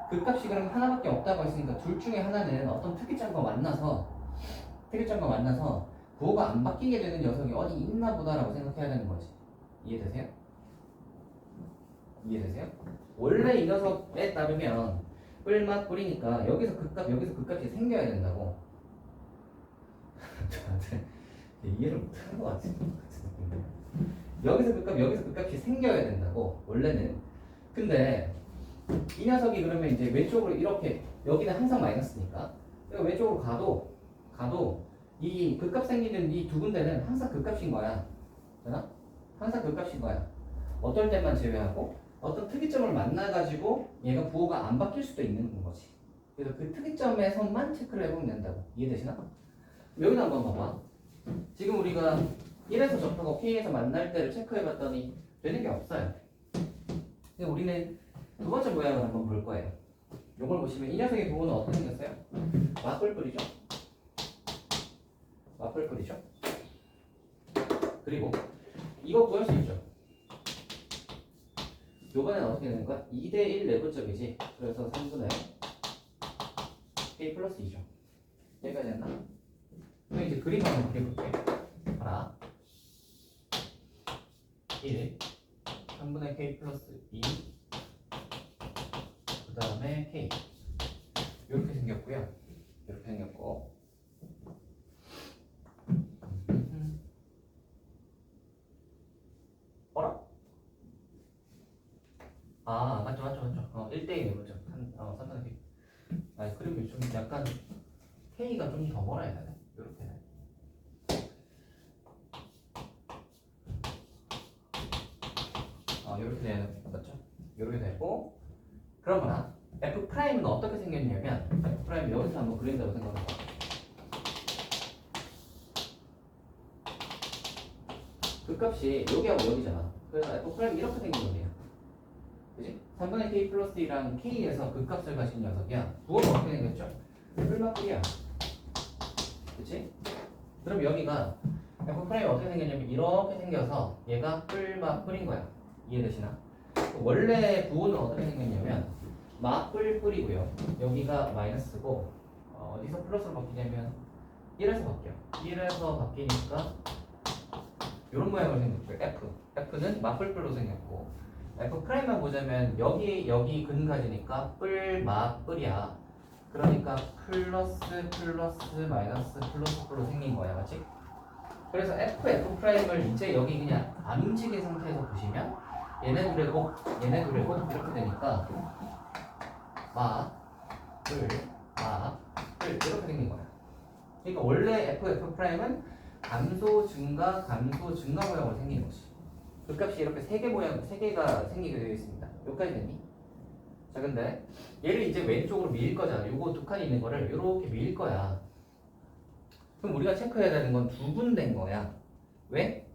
그 값이 그럼 하나밖에 없다고 했으니까 둘 중에 하나는 어떤 특이점과 만나서 부호가 안 바뀌게 되는 녀석이 어디 있나 보다라고 생각해야 되는 거지. 이해되세요? 이해되세요? 원래 이 녀석에 따르면 뿔맛 뿔이니까 여기서 그 값이 생겨야 된다고. 저한테 이해를 못하는 것 같은 느낌이에요. 여기서 그 값이 생겨야 된다고 원래는. 근데 이 녀석이 그러면 이제 왼쪽으로 이렇게, 여기는 항상 마이너스니까 그러니까 왼쪽으로 가도 이 극값 생기는 이 두 군데는 항상 극값인 거야. 되나? 항상 극값인 거야. 어떨 때만 제외하고 어떤 특이점을 만나가지고 얘가 부호가 안 바뀔 수도 있는 거지. 그래서 그 특이점에서만 체크를 해보면 된다고. 이해되시나? 여기도 한번 봐봐. 지금 우리가 1에서 접하고 K에서 만날 때를 체크해봤더니 되는 게 없어요. 근데 우리는 두 번째 모양을 한번 볼 거예요. 요걸 보시면 이 녀석의 부호는 어떻게 생겼어요? 맞불뿔이죠? 맞불뿔이죠? 그리고 이거 구할 수 있죠? 요번엔 어떻게 되는 거야? 2대1 내부적이지. 그래서 3분의 K 플러스 2죠. 여기까지 했나? 그럼 이제 그림 한번 그려볼게. 하나 1 3분의 K 플러스 2 그 다음에 K 이렇게 생겼고요. 이렇게 생겼고 어라? 아 맞죠 1대1 내부적 3분의 K. 아니 그림이 좀 약간 K가 좀 더 뭐라 해야 되나? 이렇게 돼. 이렇게 되는 맞죠? 이렇게 되고 그러면 F 프라임은 어떻게 생겼냐면 F 프라임 여기서 한번 그린다고 생각해봐. 그 값이 여기하고 여기잖아. 그래서 F 프라임 이렇게 생긴 거네요. 그지? 3분의 K 플러스 2랑 K에서 그 값을 가진 녀석이야. 부호가 어떻게 생겼죠? 뿔맛뿔이야. 그치? 그럼 여기가 F 프라임이 어떻게 생겼냐면 이렇게 생겨서 얘가 뿔맛뿔인 거야. 이해되시나? 원래 부호는 어떻게 생겼냐면 마뿔뿔이고요. 여기가 마이너스고 어디서 플러스로 바뀌냐면 1에서 바뀌어. 1에서 바뀌니까 이런 모양으로 생겼고요. F는 마뿔뿔로 생겼고 F 프라임만 보자면 여기 근가지니까 뿔마뿔이야. 그러니까 플러스 마이너스 플러스로 생긴 거야, 맞지? 그래서 F 프라임을 이제 여기 그냥 안 움직인 상태에서 보시면 얘네 둘의 곱 이렇게 되니까 마뿔 이렇게 생긴 거야. 그러니까 원래 F 프라임은 감소 증가 모양으로 생긴 거지. 그 값이 이렇게 세 개가 생기게 되어 있습니다. 여기까지 됐니? 자, 근데 얘를 이제 왼쪽으로 밀 거잖아. 요거 두 칸이 있는 거를 이렇게 밀 거야. 그럼 우리가 체크해야 되는 건 두 군데인 거야. 왜?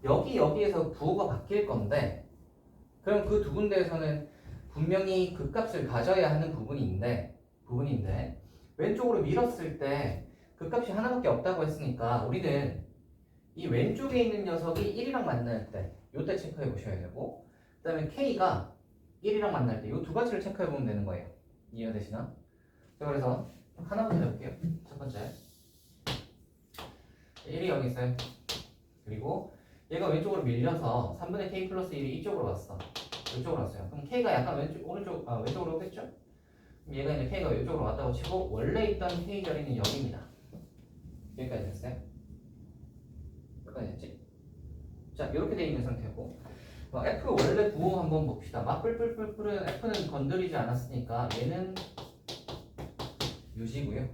여기에서 부호가 바뀔 건데, 그럼 그 두 군데에서는 분명히 그 값을 가져야 하는 부분인데 왼쪽으로 밀었을 때 그 값이 하나밖에 없다고 했으니까 우리는 이 왼쪽에 있는 녀석이 1이랑 만날 때 요때 체크해 보셔야 되고, 그 다음에 K가 1이랑 만날 때 요 두 가지를 체크해 보면 되는 거예요. 이해가 되시나? 자, 그래서 하나부터 해볼게요. 첫 번째 1이 여기 있어요. 그리고 얘가 왼쪽으로 밀려서 3분의 k 플러스 1이 이쪽으로 왔어. 이쪽으로 왔어요. 그럼 k가 약간 왼쪽으로 오겠죠? 그럼 얘가 이제 k가 이쪽으로 왔다고 치고 원래 있던 k 자리는 여기입니다. 여기까지 됐어요? 여기까지 됐지? 자, 이렇게 돼 있는 상태고 F 원래 구호 한번 봅시다. 막 뿔뿔뿔뿔은 F는 건드리지 않았으니까 얘는 유지고요.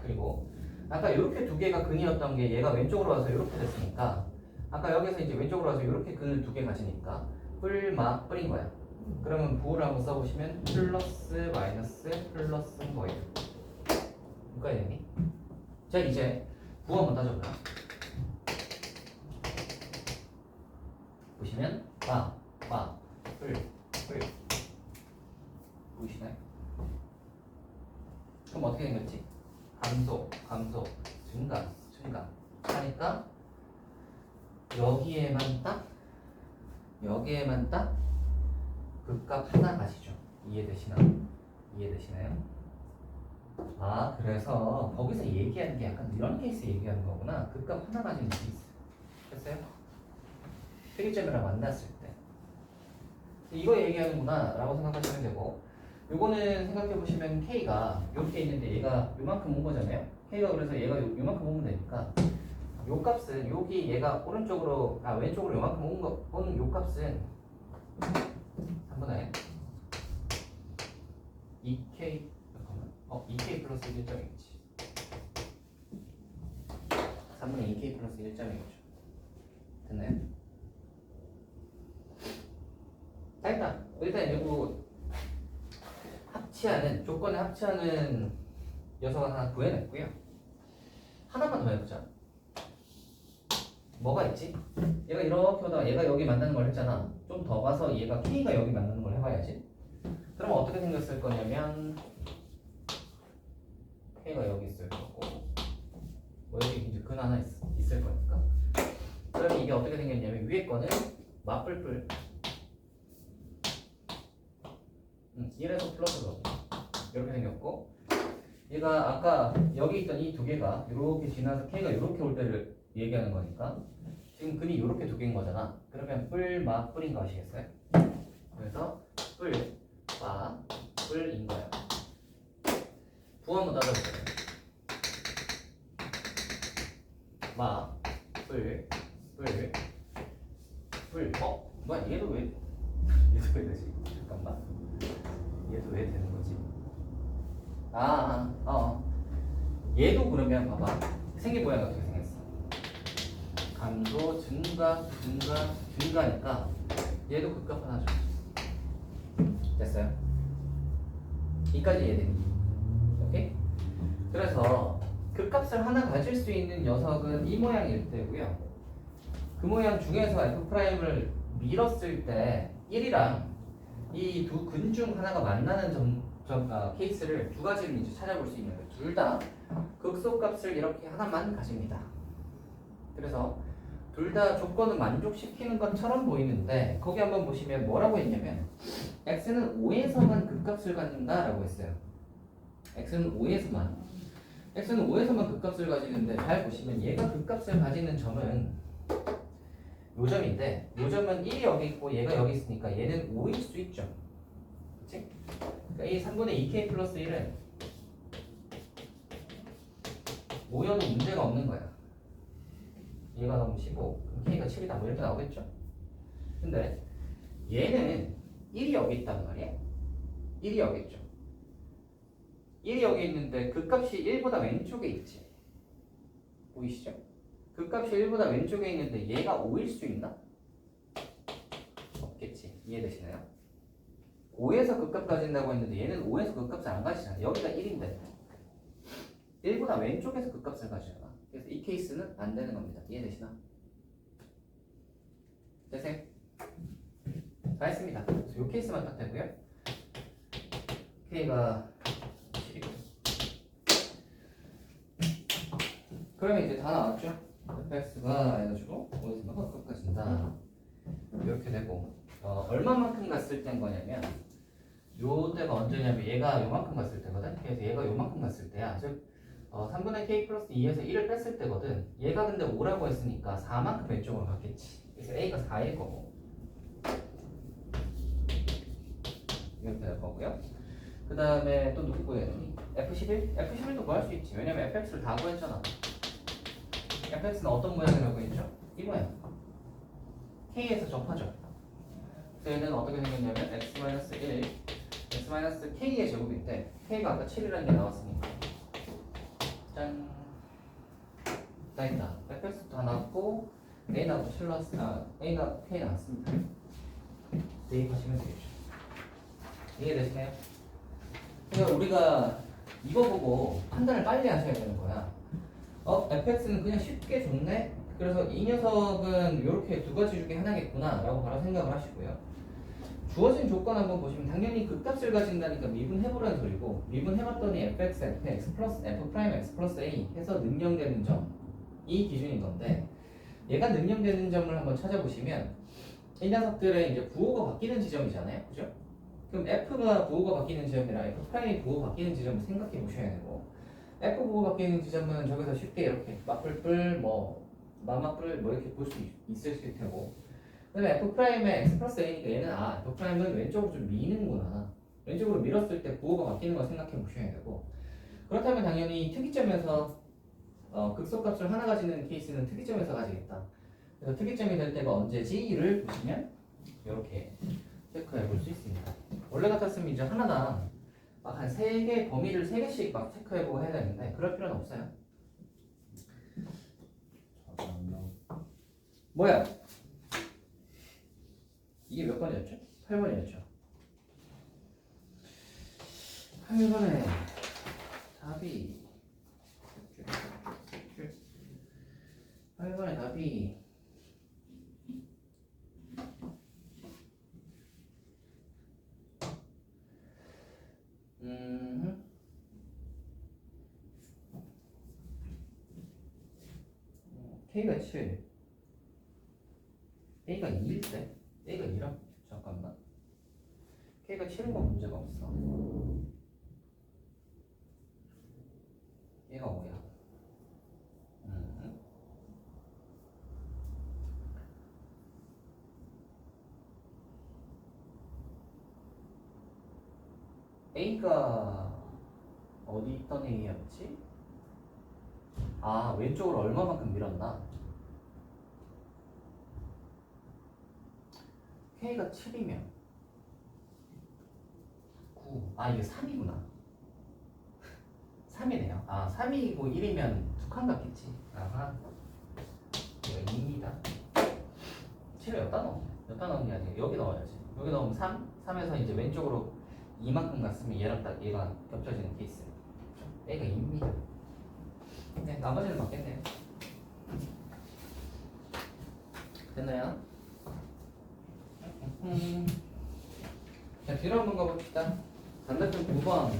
그리고 아까 이렇게 두 개가 근이었던 게 얘가 왼쪽으로 와서 이렇게 됐으니까 아까 여기서 이제 왼쪽으로 와서 이렇게 근을 두 개 가지니까 뿔막 뿔인 거야. 그러면 부호를 한번 써보시면 플러스 마이너스 플러스인 거예요. 여기까지 되니? 자, 이제 부호 한번 따져볼까? 보시면 뿔 보이시나요? 그럼 어떻게 된 거지? 감소 증가 하니까 여기에만 딱 극값 하나 가시죠. 이해되시나요? 아, 그래서 거기서 얘기하는 게 약간 이런 케이스 얘기하는 거구나. 극값 하나 가지는 케이스. 됐어요? 필점이랑 만났을 때 이거 얘기하는구나 라고 생각하시면 되고, 요거는 생각해보시면 K가 이렇게 있는데 얘가 요만큼 온 거잖아요. K가 그래서 얘가 요만큼 오면 되니까 요 값은 여기 얘가 왼쪽으로 요만큼 온 요 값은 3분의 2K 2K 플러스 1.1이지. 3분의 2K 플러스 1.1이죠. 됐나요? 자, 일단 이거 조건에 합치하는 녀석을 하나 구해냈고요. 하나만 더 해보자. 뭐가 있지? 얘가 이렇게 오다가 얘가 여기 만나는 걸 했잖아. 좀 더 가서 얘가 K가 여기 만나는 걸 해봐야지. 그러면 어떻게 생겼을 거냐면 K가 여기 있을 거고 여기 이제 근 하나 있을 거니까. 그러면 이게 어떻게 생겼냐면 위에 거는 맞뿔뿔 1에서 플러스로 이렇게 생겼고, 얘가 아까 여기 있던 이 두 개가 이렇게 지나서 K가 이렇게 올 때를 얘기하는 거니까 지금 근이 이렇게 두 개인 거잖아. 그러면 뿔인 거 아시겠어요? 그래서 뿔인 거야. 부호 한번 따져볼게요. 뭐야, 얘도 왜 되지? 잠깐만. 얘도 왜 되는 거지? 얘도 그러면 봐봐. 생긴 모양이 어떻게 생겼어? 감소, 증가니까 얘도 극값 하나 줘. 됐어요? 이까지 이해되니? 오케이? 그래서 극값을 하나 가질 수 있는 녀석은 이 모양일 때고요. 그 모양 중에서 F'을 밀었을 때 1이랑 이 두 근 중 하나가 만나는 케이스를 두 가지를 이제 찾아볼 수 있는 거예요. 둘 다 극소값을 이렇게 하나만 가집니다. 그래서 둘 다 조건을 만족시키는 것처럼 보이는데 거기 한번 보시면 뭐라고 했냐면 x는 5에서만 극값을 갖는다라고 했어요. x는 5에서만 극값을 가지는데 잘 보시면 얘가 극값을 가지는 점은 요 점인데 요 점은 1이 여기 있고 얘가 여기 있으니까 얘는 5일 수 있죠. 그치? 그러니까 이 3분의 2k 플러스 1은 5여도 문제가 없는 거야. 얘가 너무 15, 그럼 k가 7이다 뭐 이렇게 나오겠죠? 근데 얘는 1이 여기 있단 말이야. 1이 여기 있죠. 1이 여기 있는데 그 값이 1보다 왼쪽에 있지. 보이시죠? 그 값이 1보다 왼쪽에 있는데 얘가 5일 수 있나? 없겠지. 이해되시나요? 5에서 극값 가진다고 했는데 얘는 5에서 극값을 안 가지잖아. 여기가 1인데 1보다 왼쪽에서 극값을 가지잖아. 그래서 이 케이스는 안 되는 겁니다. 이해되시나? 되세요? 다 했습니다. 그래서 이 케이스만 딱 되고요. K가 7이고. 그러면 이제 다 나왔죠? fx가 해가지고 5에서 극값 가진다. 이렇게 되고 얼마만큼 갔을 땐 거냐면 요 때가 언제냐면 얘가 요만큼 갔을 때거든. 그래서 얘가 요만큼 갔을 때야. 즉 3분의 k 플러스 2에서 1을 뺐을 때거든. 얘가 근데 5라고 했으니까 4만큼 왼쪽으로 갔겠지. 그래서 a가 4일 거고 이렇게 될 거고요. 그 다음에 또 누구 구해야 되니? F11? F11도 구할 수 있지. 왜냐면 fx를 다 구했잖아. fx는 어떤 모양이라고 했죠? 이 모양. k에서 접하죠. 그래서 얘는 어떻게 생겼냐면 x-1 x-k의 제곱인데 k가 아까 7이라는 게 나왔으니까 짠! 다 있다. fx 다 나왔고 a나고 7 나왔, a나 k 나왔습니다. 대입하시면 되겠죠. 이해되시나요? 그러니까 우리가 이거 보고 판단을 빨리 하셔야 되는 거야. fx는 그냥 쉽게 줬네? 그래서 이 녀석은 이렇게 두 가지 중에 하나겠구나 라고 바로 생각을 하시고요. 주어진 조건 한번 보시면 당연히 극값을 가진다니까 미분해보라는 소리고, 미분해봤더니 fx, fx 플러스 f 프라임 x 플러스 a 해서 능량되는 점이 기준인 건데, 얘가 능량되는 점을 한번 찾아보시면 이 녀석들의 이제 부호가 바뀌는 지점이잖아요, 그죠? 그럼 f가 부호가 바뀌는 지점이라 f 프라임이 부호가 바뀌는 지점을 생각해 보셔야 되고, f 부호가 바뀌는 지점은 저기서 쉽게 이렇게 맞불불 맞불 이렇게 볼 수 있을 테고, 그다음에 f 프라임의 x 플러스 a니까 얘는 f 프라임은 왼쪽으로 좀 미는구나. 왼쪽으로 밀었을 때 부호가 바뀌는 걸 생각해 보셔야 되고, 그렇다면 당연히 특이점에서 극소값을 하나 가지는 케이스는 특이점에서 가지겠다. 그래서 특이점이 될 때가 언제지를 보시면 이렇게 체크해 볼 수 있습니다. 원래 같았으면 이제 하나당 막 한 3개 범위를 3개씩 막 체크해 보고 해야 되는데 그럴 필요는 없어요. 뭐야? 이게 몇 번이었죠? 8번이었죠. 8번에 답이 8번의 답이 K가 7 A가 2일 때 A가 2라? 잠깐만. K가 7은 건 문제가 없어. 얘가 5야. A가 어디 있던 A였지? 왼쪽으로 얼마만큼 밀었나? K가 7이면 9. 이게 3이구나. 3이네요. 3이고 1이면 두 칸 같겠지. 이거 2입니다. 7을 여기다 넣어. 여기다 넣는 게 아니라 여기 넣어야지. 여기 넣으면 3. 3에서 이제 왼쪽으로 이만큼 갔으면 얘랑 딱 얘가 겹쳐지는 케이스. A가 2입니다. 네, 나머지는 맞겠네요. 됐나요? 자, 뒤로 한번 가봅시다. 단답형 9번.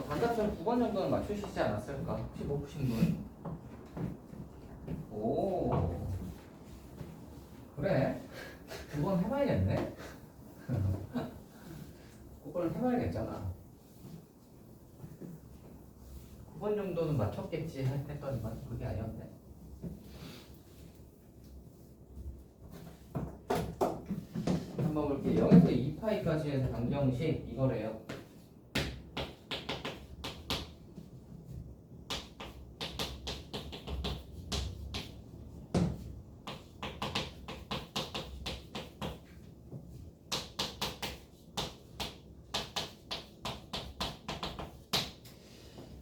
단답형 9번 정도는 맞추시지 않았을까? 혹시 못 푸신 분? 오, 그래. 9번 해봐야겠네. 9번은 해봐야겠잖아. 9번 정도는 맞췄겠지 했더니만 그게 아니었네. 한번 볼게요. 0에서 2파이까지의 방정식 이거래요.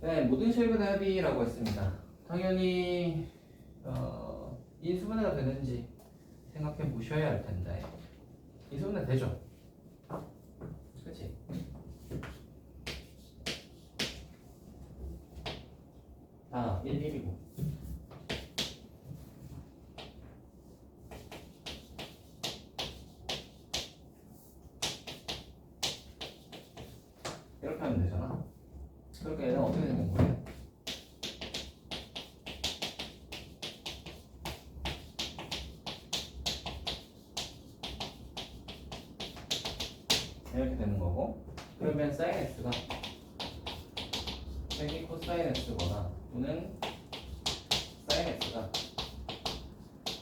네, 모든 실근 합이라고 했습니다. 당연히 인수분해가 되는지 생각해 보셔야 할 텐데 인수분해 되죠? 그렇지? 아, 1, 1이고 이렇게 하면 되잖아. 그러니까 얘는 어떻게 되는 거예요? 이렇게 되는 거고, 그러면 sin x가 빼기 코사인 x거나 또는 사인 x가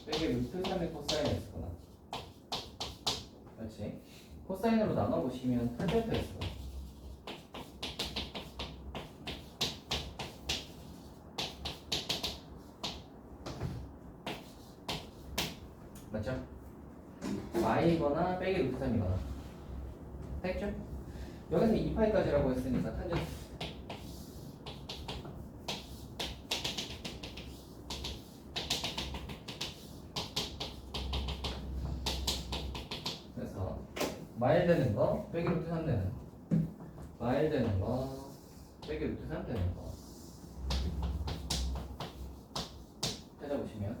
빼기 루트 3의 코사인 x거나 그렇지? 코사인으로 나눠보시면 탄젠트 x가 맞죠? y거나 빼기 루트 3이거나 됐죠? 여기서 2파이까지라고 했으니까 탄젠트 그래서 마일 되는 거 빼기 루트 3 되는 거 마일 되는 거 빼기 루트 3 되는 거 찾아보시면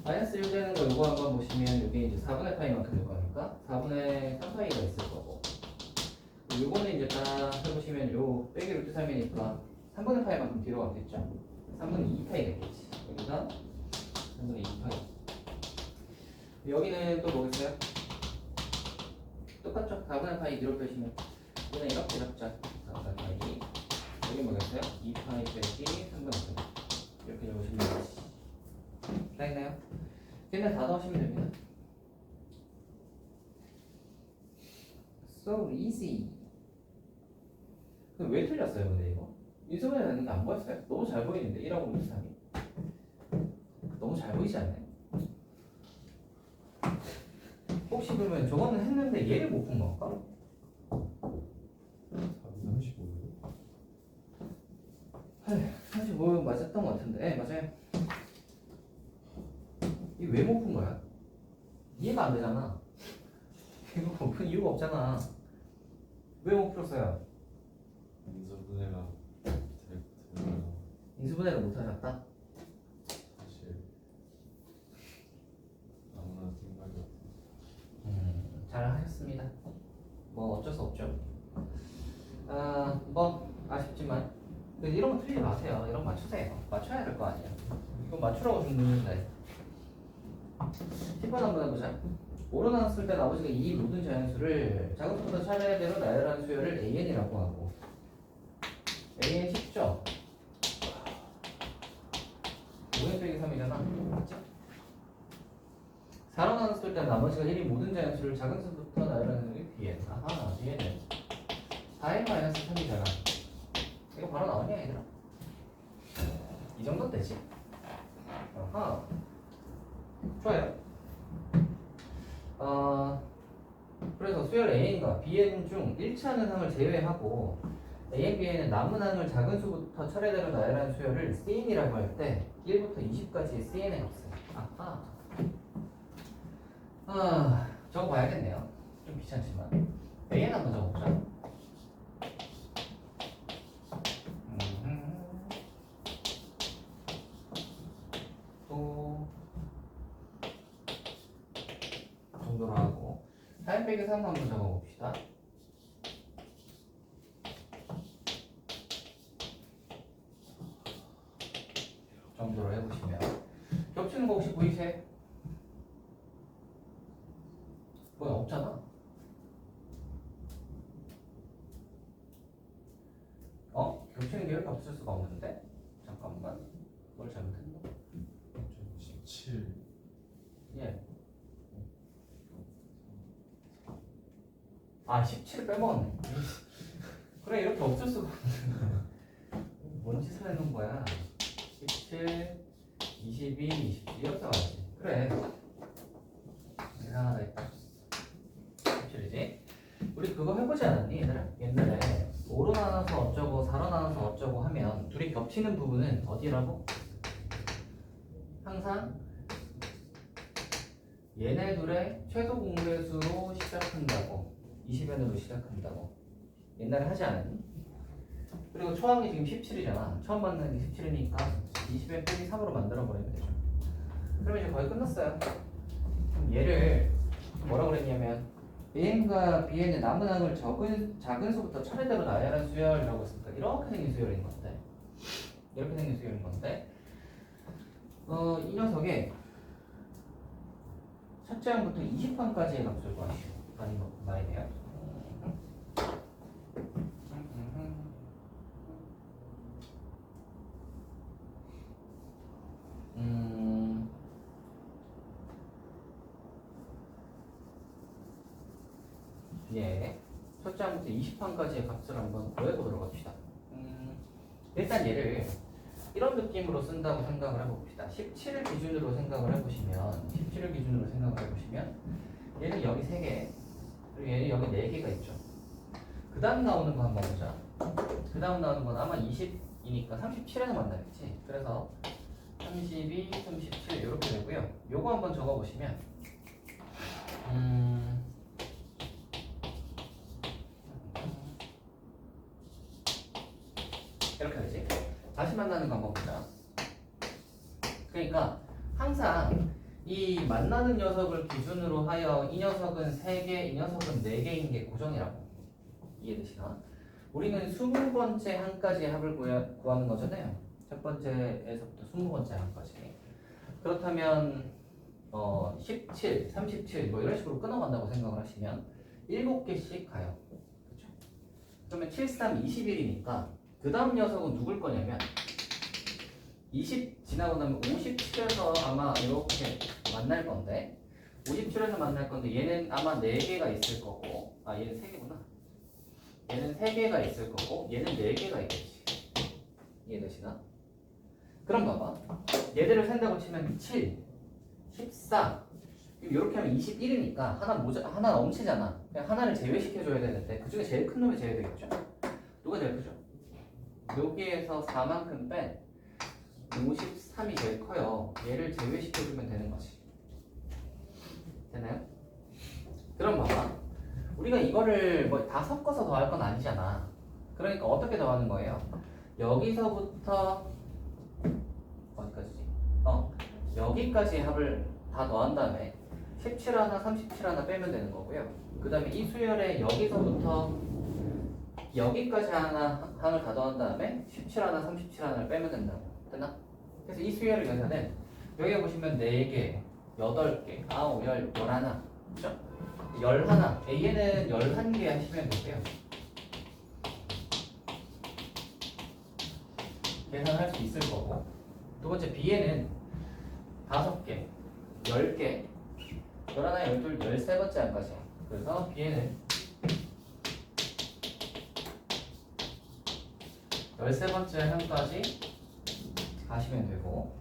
마이너스 1 되는 거 요거 한번 보시면 이게 이제 4분의 파이만큼 될 거니까 4분의 3파이가 있을 거고 요거는 이제 다 해보시면 요 빼기 루트 3이니까 3분의 파이만큼 뒤로 갔겠죠? 3분의 2파이 되겠지 여기가 3분의 2파이 여기는 또 뭐겠어요? 똑같죠? 4분의 파이 뒤로 빼시면 이거는 이렇게 잡자 4분의 파이 여기 뭐겠어요? 2파이 빼기 3분의 파이 이렇게 적으시면 되겠지 다 있나요? 걔네 다 넣으시면 됩니다 So easy 왜 틀렸어요 근데 이거? 인수분해 되는 게 안 보였어요? 너무 잘 보이는데 1하고 2, 3이 너무 잘 보이지 않나요? 혹시 그러면 저거는 했는데 얘를 못 푼 건가? 35요? 35 맞았던 것 같은데 네 맞아요 이거 왜 못 푼 거야? 이해가 안 되잖아 이거 못 푼 이유가 없잖아 왜 못 풀었어요? 인수분해가 인수분해를 못 하셨다? 사실 아무나 생각이 없어. 잘 하셨습니다 뭐 어쩔 수 없죠 뭐 아쉽지만 근데 이런 거 틀리지 마세요 이런 거 맞추세요 맞춰야 될 거 아니에요 이거 맞추라고 준 문제인데 10번 한번 해보자 오르나왔을 때 나머지가 이 모든 자연수를 작은수보다 차례대로 나열한 수열을 AN이라고 하고 AN 쉽죠? 5n 빼기 3이잖아 맞죠? 4로 나눴을 때 나머지가 1이 모든 자연수를 작은 수부터 나열하는 수열이 BN 아하 BN은 4n-3이잖아 이거 바로 나오냐 얘들아? 이 정도는 되지? 아하 좋아요 그래서 수열 AN과 BN 중 1차는 항을 제외하고 AN, BN은 남은 항을 작은 수부터 차례대로 나열한 수열을 CN이라고 할 때 1부터 20까지의 CN의 값을 적어 봐야겠네요 좀 귀찮지만 AN 한번 적어보자 또 정도로 하고 4n 빼기 3 한번 적어봅시다 정도로 해보시면 겹치는 거 혹시 보이세요? 뭐야 없잖아 겹치는 게 이렇게 없을 수가 없는데 잠깐만 뭘 잘못했나? 17 예. 17을 빼먹었네 그래 이렇게 없을 수가 없는데 뭔 짓을 해놓은 거야 17 22 27 이렇게 와야지 그래 이상하다 했다 17이지 우리 그거 해보지 않았니 얘들아? 옛날에 5로 나눠서 어쩌고 4로 나눠서 어쩌고 하면 둘이 겹치는 부분은 어디라고? 항상 얘네 둘의 최소 공배수로 시작한다고 20n으로 시작한다고 옛날에 하지 않았니? 그리고 초항이 지금 17이잖아 처음 만나는 게 17이니까 20n 빼기 3으로 만들어버리면 되죠 그러면 이제 거의 끝났어요 그럼 얘를 뭐라고 그랬냐면 AN과 BN의 남은 항을 작은 수부터 차례대로 나열한 수열이라고 했으니까 이렇게 생긴 수열인 건데 이렇게 생긴 수열인 건데 이 녀석의 첫째 항부터 20항까지의 값을 구하시오 많이 돼요 첫째 항부터 20항까지의 값을 한번 구해보도록 합시다. 일단 얘를 이런 느낌으로 쓴다고 생각을 해봅시다. 17을 기준으로 생각을 해보시면 얘는 여기 3개, 그리고 얘는 여기 4개가 있죠. 그 다음 나오는 거 한번 보자. 그 다음 나오는 건 아마 20이니까 37에서 만나겠지. 그래서 32, 37 이렇게 되고요. 요거 한번 적어보시면 이렇게 되지. 다시 만나는 거 한번 보자. 그러니까 항상 이 만나는 녀석을 기준으로 하여 이 녀석은 3개, 이 녀석은 4개인 게 고정이라고. 이해되시나? 우리는 20번째 항까지 합을 구하는 거잖아요. 첫 번째에서부터 20번째 항까지. 그렇다면 17, 37 뭐 이런 식으로 끊어간다고 생각을 하시면 7개씩 가요. 그렇죠? 그러면 7, 3, 21이니까 그 다음 녀석은 누굴 거냐면 20 지나고 나면 57에서 아마 이렇게 만날 건데 57에서 만날 건데 얘는 아마 4개가 있을 거고 얘는 3개구나. 얘는 3개가 있을 거고 얘는 4개가 있겠지. 이해되시나? 그럼 봐봐. 얘들을 센다고 치면 7, 14 이렇게 하면 21이니까 하나 넘치잖아. 그냥 하나를 제외시켜줘야 되는데 그 중에 제일 큰 놈이 제외되겠죠? 누가 제일 크죠? 여기에서 4만큼 뺀 53이 제일 커요. 얘를 제외시켜주면 되는 거지. 되나요? 그럼 봐봐. 우리가 이거를 뭐 다 섞어서 더할 건 아니잖아. 그러니까 어떻게 더하는 거예요? 여기서부터 어디까지지? 여기까지 합을 다 더한 다음에 17 하나, 37 하나 빼면 되는 거고요. 그 다음에 이 수열에 여기서부터 여기까지 항을 다 더한 다음에 17 하나, 37 하나를 빼면 된다고. 됐나? 그래서 이 수열의 계산은 여기 보시면 4개, 8개, 9, 10, 11 그렇죠? 11 A에는 11개 하시면 되고요. 계산할 수 있을 거고 두 번째 B에는 5개, 10개, 11, 12, 13번째 항까지. 그래서 B에는 13번째 항까지 가시면 되고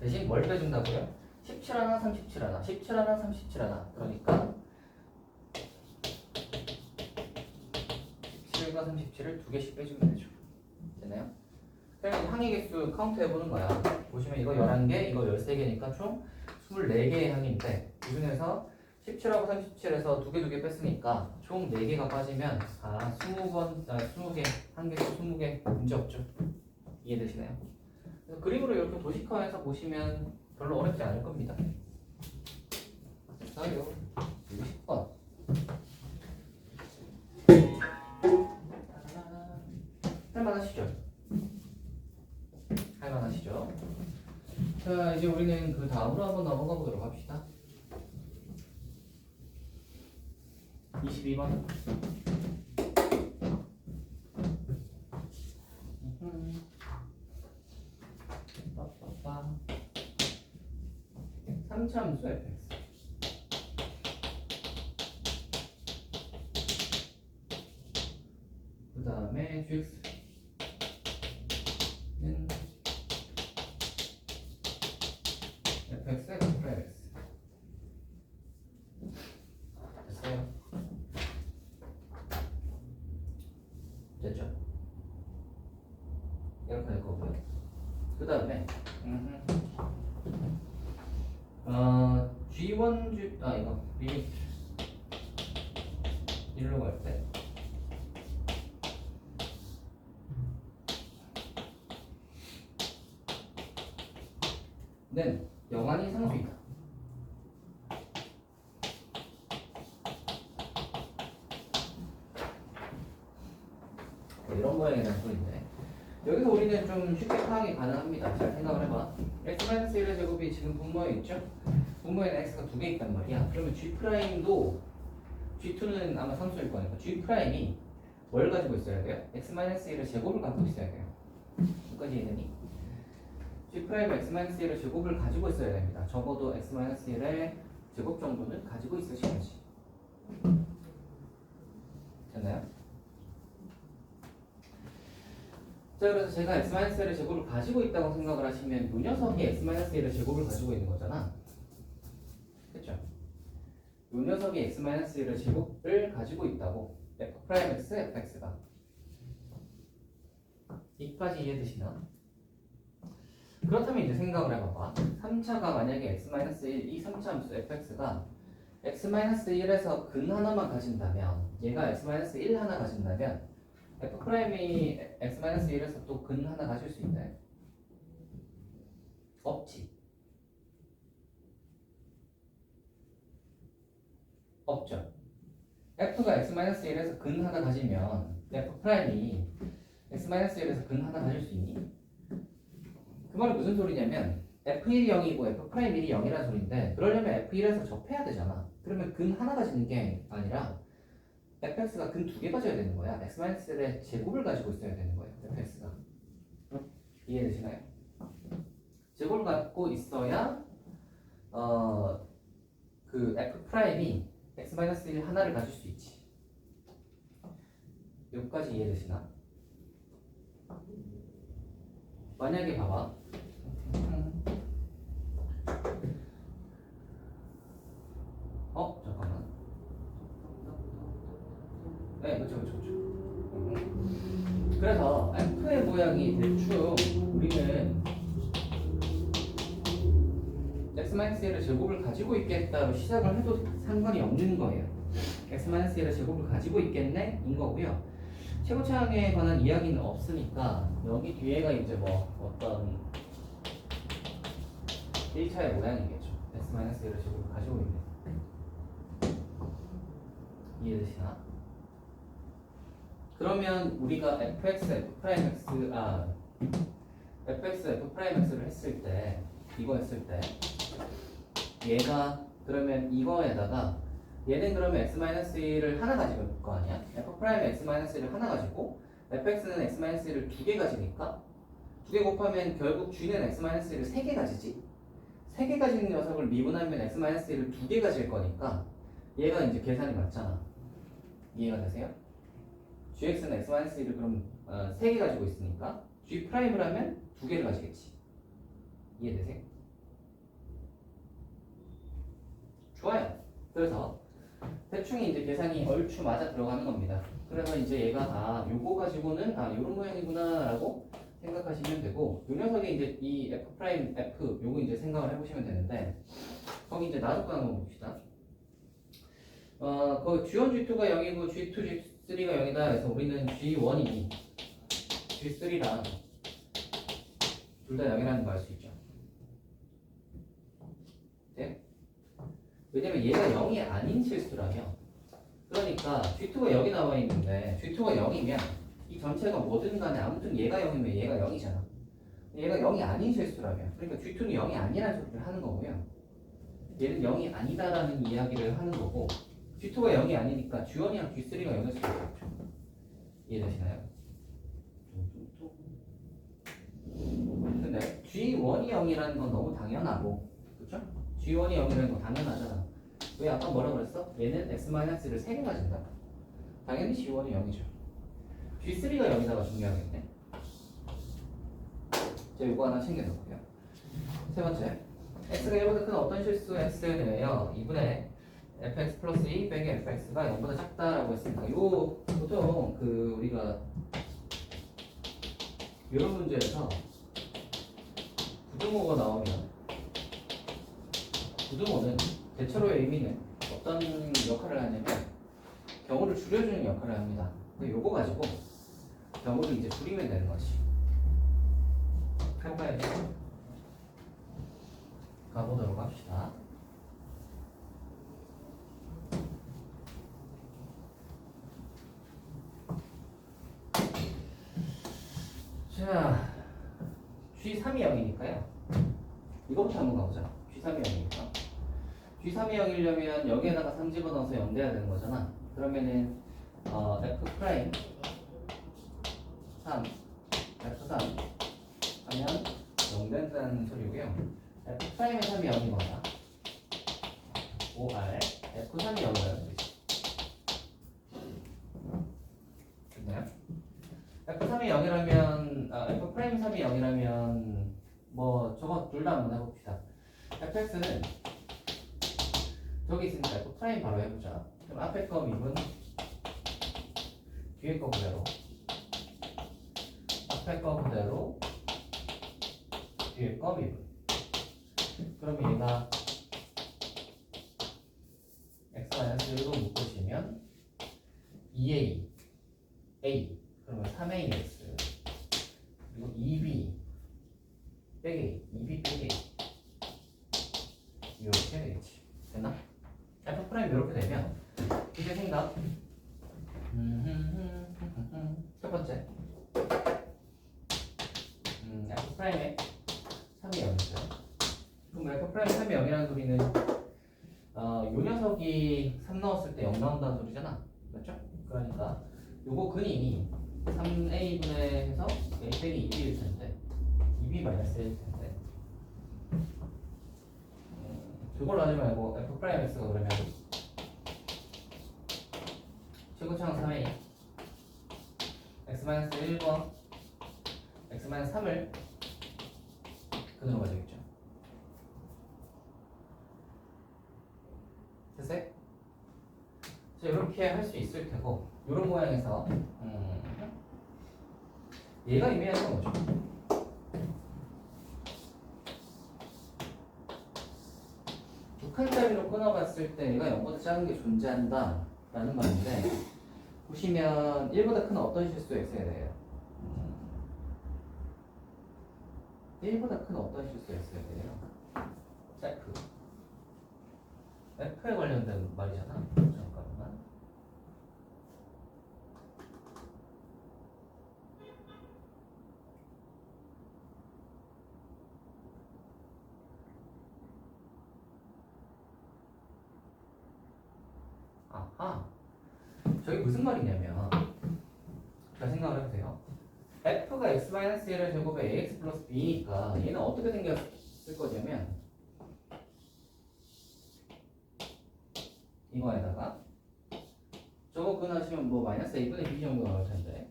대신 뭘 빼준다고요? 17 하나, 37 하나, 17 하나, 37 하나. 그러니까 17과 37을 2개씩 빼주면 되죠. 되나요? 그럼 항의 개수 카운트 해보는 거야. 보시면 이거 11개, 이거 13개니까 총 24개의 항인데 그 중에서 17하고 37에서 2개 뺐으니까 총 4개가 빠지면 20개, 한 개수 20개 문제 없죠. 이해되시나요? 그래서 그림으로 이렇게 도식화해서 보시면 별로 어렵지 않을 겁니다. 됐어요. 60번. 할만하시죠? 자, 이제 우리는 그 다음으로 한번 넘어가 보도록 합시다. 22번. 3참수 fx. 그 다음에 gx는 fx, x 플러스 x. 됐어요? 됐죠? 이렇게 될 거고요. 그 다음에 G1, 이거 리미트 일로 갈 때 는 영환이 상수이다. 이런 모양의 상수인데 여기서 우리는 좀 쉽게 파악이 가능합니다. 잘 생각을 해봐. x-1의 제곱이 지금 분모에 있죠? 분모에는 x가 2개 있단 말이야. 그러면 G'도 G2는 아마 상수일 거니까 G'이 뭘 가지고 있어야 돼요? x-1의 제곱을 갖고 있어야 돼요. 여기까지 이해되니? G'가 x-1의 제곱을 가지고 있어야 됩니다. 적어도 x-1의 제곱 정도는 가지고 있으셔야지. 됐나요? 자, 그래서 제가 x-1의 제곱을 가지고 있다고 생각을 하시면 이 녀석이 x-1의 제곱을 가지고 있는 거잖아. 그쵸? 이 녀석이 x-1의 제곱을 가지고 있다고. f'x, fx가. 이까지 이해되시나? 그렇다면 이제 생각을 해봐봐. 3차가 만약에 x-1, 이 3차 함수 fx가 x-1에서 근 하나만 가진다면, 얘가 x-1 하나 가진다면 f'이 x-1에서 또 근 하나 가질 수 있나요? 없지. 없죠. f가 x-1에서 근 하나 가지면 f'이 x-1에서 근 하나 가질 수 있니? 그 말은 무슨 소리냐면 f1이 0이고 f'1이 0이라는 소리인데, 그러려면 f1에서 접해야 되잖아. 그러면 근 하나 가지는 게 아니라 fx가 근 두 개 가져야 되는 거야. x-의 제곱을 가지고 있어야 되는 거예요. fx가. 이해되시나요? 제곱을 갖고 있어야 그 f'이 x-1 하나를 가질 수 있지. 여기까지 이해되시나? 만약에 봐봐. 잠깐만. 네, 그쵸. 그래서 f의 모양이 대충 우리는 x-1의 제곱을 가지고 있겠다로 시작을 해도 상관이 없는 거예요. x-1의 제곱을 가지고 있겠네? 인 거고요. 최고차항에 관한 이야기는 없으니까 여기 뒤에가 이제 뭐 어떤 1차의 모양이겠죠. x-1의 제곱을 가지고 있네. 이해되시나? 그러면 우리가 fx, f'x를 했을 때, 이거 했을 때 얘가 그러면 이거에다가 얘는 그러면 x-1을 하나 가지고 있을 거 아니야? f'의 x-1을 하나 가지고 fx는 x-1을 두 개 가지니까 두 개 곱하면 결국 g는 x-1을 세 개 가지지. 세 개 가지는 녀석을 미분하면 x-1을 두 개 가질 거니까 얘가 이제 계산이 맞잖아. 이해가 되세요? gx는 x-1을 그럼 세 개 가지고 있으니까 g'을 하면 두 개를 가지겠지. 이해되세요? 좋아요. 그래서 대충 이제 계산이 얼추 맞아 들어가는 겁니다. 그래서 이제 얘가 요거 가지고는 요런 모양이구나라고 생각하시면 되고, 요 녀석이 이제 이 f' 요거 이제 생각을 해보시면 되는데, 거기 이제 나눗거 한번 봅시다. 거기 G1, G2가 0이고 G2, G3가 0이다. 그래서 우리는 G1이 G3랑 둘 다 0이라는 거 알 수 있죠. 네? 왜냐면 얘가 0이 아닌 실수라며. 그러니까 G2가 여기 나와 있는데 G2가 0이면 이 전체가 뭐든 간에 아무튼 얘가 0이면 얘가 0이잖아. 얘가 0이 아닌 실수라며. 그러니까 G2는 0이 아니라는 소리를 하는 거고요. 얘는 0이 아니다라는 이야기를 하는 거고, G2가 0이 아니니까 G1이랑 G3가 0일 수밖에 없죠. 이해되시나요? 근데 G1이 0이라는 건 너무 당연하고, 그쵸? G1이 0이라는 건 당연하잖아. 왜 아까 뭐라 그랬어? 얘는 x-를 3개 가진다. 당연히 G1이 0이죠. G3가 0이다가 중요하겠네. 자, 이거 하나 챙겨놓고요. 세 번째, x가 1보다 큰 어떤 실수 x에 대하여 2분의 fx 플러스 2 빼기 fx가 0보다 작다라고 했습니다. 요 보통 우리가 이런 문제에서 부등호가 나오면 부등호는 대체로의 의미는 어떤 역할을 하냐면 경우를 줄여주는 역할을 합니다. 근데 요거 가지고 경우를 이제 줄이면 되는 거지. 해봐야죠. 가보도록 합시다. 자, G3이 0이니까요. 이거부터 한번 가보자. G3이 0이니까. G3이 0이려면 여기에다가 3 집어넣어서 0 돼야 되는 거잖아. 그러면은 F' 3, F3 하면 0 된다는 소리고요. F'의 3이 0이 뭐야? OR F3이 0이라는 소리지. F3이 0이라면 F 프라임 3이 0이라면 뭐 저거 둘 다 한번 해봅시다. fx는 저기 있으니까 F 프라임 바로 해보자. 그럼 앞에 거 미분 뒤에 거 그대로 앞에 거 그대로 뒤에 거 미분. 그럼 얘가 x-1로 묶으시면 2a a 그러면 3ax 그리고 2b 빼기 2b 빼기 이렇게 되겠지. 됐나? f 프라임 이렇게 되면 이제 생각 첫 번째 f 프라임에 3이 0이죠. 그럼 f 프라임 3이 0이라는 소리는 요 녀석이 3 넣었을 때 0 나온다는 소리잖아. 맞죠? 그러니까 요거 근이 3a분의 해서 a 빼기 2b일 텐데 2b 마이너스 1일 텐데 그걸로 하지 말고 f 프라임 x가 그러면 최고차항 3a x-1번 x-3을 근으로 가져야겠죠. 됐어요? 자, 이렇게 할 수 있을 테고 이런 모양에서 얘가 의미하는 건 뭐죠? 두 칸짜리로 끊어봤을 때 얘가 0보다 작은 게 존재한다 라는 말인데 보시면 1보다 큰 어떤 실수가 있어야 돼요? 1보다 큰 어떤 실수가 있어야 돼요? F F에 관련된 말이잖아. 잠깐만. 아하. 저게 무슨 말이냐면 잘 생각을 해보세요. F가 x-1의 제곱에 ax 플러스 b니까 얘는 어떻게 생겼을 거냐면 이거에다가 저거 근하시면 뭐 마이너스 a분의 b 정도 나올 텐데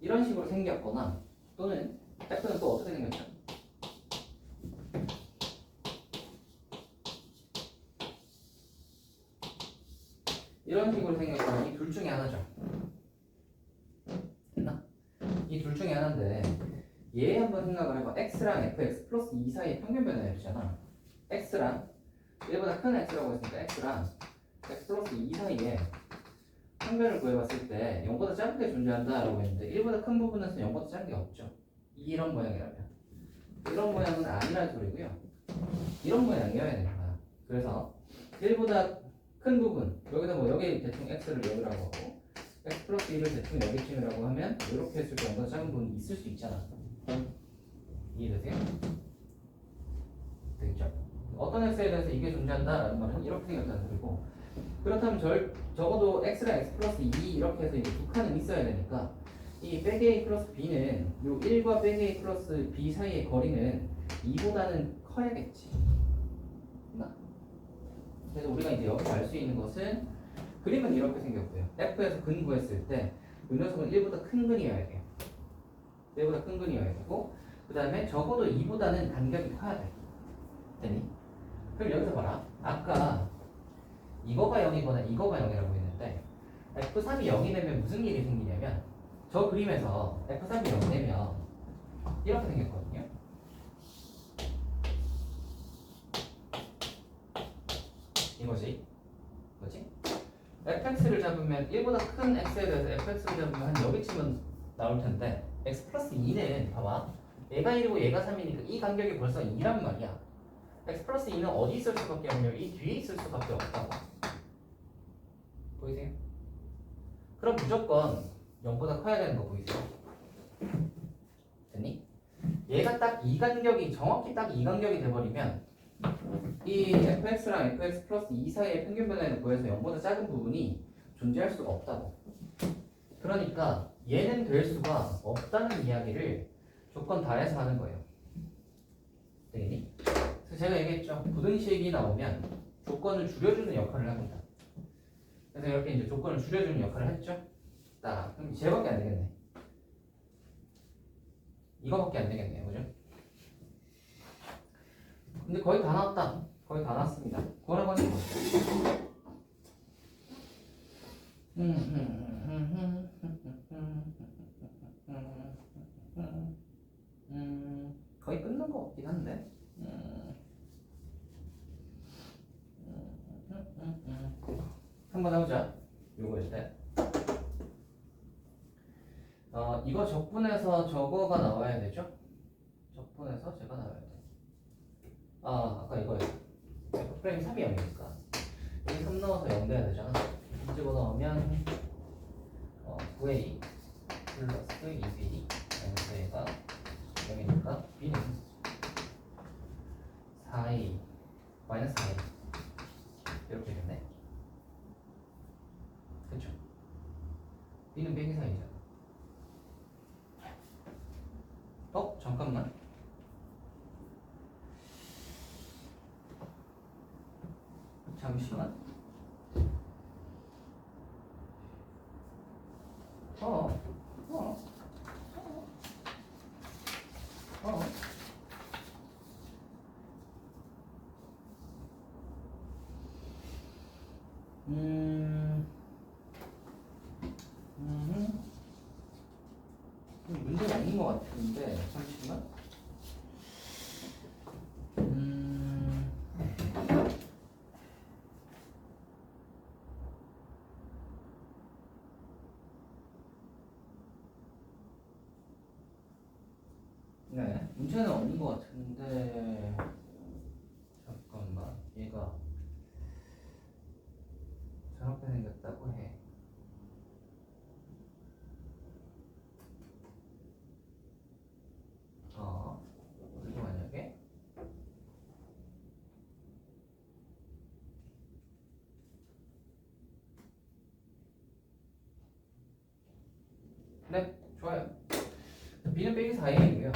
이런 식으로 생겼거나 또는 F는 또 어떻게 생겼죠? 이런 식으로 생겼거나 이 둘 중에 하나죠. 됐나? 이 둘 중에 하나인데 얘 한번 생각을 해봐. x랑 fx 플러스 2 사이의 평균 변화율이잖아. x랑 1보다 큰 x라고 했으니까 x랑 x 플러스 2 사이에 평균을 구해봤을 때 0보다 작은 게 존재한다 라고 했는데 1보다 큰 부분에서 0보다 작은 게 없죠. 이런 모양이라면 이런 모양은 아니라는 소리고요. 이런 모양이어야 되는 거야. 그래서 1보다 큰 부분 여기다 뭐 여기 대충 x를 여기라고 하고 x 플러스 2를 대충 여기쯤이라고 하면 이렇게 했을 때 0보다 작은 부분이 있을 수 있잖아. 이해되세요? 되겠죠? 어떤 x에 대해서 이게 존재한다라는 말은 이렇게 생겼다는 소리고 그렇다면 적어도 x랑 x 플러스 2 이렇게 해서 이제 두 칸은 있어야 되니까 이 빼기 a 플러스 b는 요 1과 빼기 a 플러스 b 사이의 거리는 2보다는 커야겠지. 나? 그래서 우리가 이제 여기서 알 수 있는 것은 그림은 이렇게 생겼고요. f에서 근 구했을 때 이 녀석은 1보다 큰 근이어야 돼요. 1보다 큰 근이어야 되고 그 다음에 적어도 2보다는 간격이 커야 돼. 되니? 그럼 여기서 봐라. 아까 이거가 0이거나 이거가 0이라고 했는데 F3이 0이 되면 무슨 일이 생기냐면 저 그림에서 F3이 0 되면 이렇게 생겼거든요. 이거지. 뭐지? fx를 잡으면 1보다 큰 x에 대해서 fx를 잡으면 한 여기쯤은 나올 텐데 x 플러스 2는 봐봐. 얘가 1이고 얘가 3이니까 이 간격이 벌써 2란 말이야. x 플러스 2는 어디 있을 수밖에 없냐면 이 뒤에 있을 수밖에 없다고. 보이세요? 그럼 무조건 0보다 커야 되는 거 보이세요? 됐니? 얘가 딱 이 간격이 정확히 딱 이 간격이 돼버리면 이 fx랑 fx 플러스 2 사이의 평균 변화를 구해서 0보다 작은 부분이 존재할 수가 없다고. 그러니까 얘는 될 수가 없다는 이야기를 조건 다해서 하는 거예요. 되겠니? 그래서 제가 얘기했죠. 부등식이 나오면 조건을 줄여주는 역할을 합니다. 그래서 이렇게 이제 조건을 줄여주는 역할을 했죠. 딱 그럼 쟤밖에 안 되겠네. 이거밖에 안 되겠네요, 그죠? 근데 거의 다 나왔다. 거의 다 나왔습니다. 구하라고 하는 거. 거의 끝난 거 같긴 한데. 한번 해보자. 요거 일단. 이거 적분해서 저거가 나와야 되죠? 적분해서 제가 나와야 돼. 아까 이거예요. 프레임 3이 0이니까 여기 3 넣어서 0 돼야 되잖아. 집어넣으면 9a 플러스 2b 마이너스 a가 0이니까 b는 4a 마이너스 4a 이렇게 되겠네. 그쵸? b는 빼기 4이잖아. 잠깐만. 잠시만. 어. 문제가 아닌 것 같은데 잠시만. 네, 문제는 없는 것 같은데 잠깐만. 얘가 저렇게 생겼다고 해. 그리고 만약에 네, 좋아요. b는 빼기 4a이고요.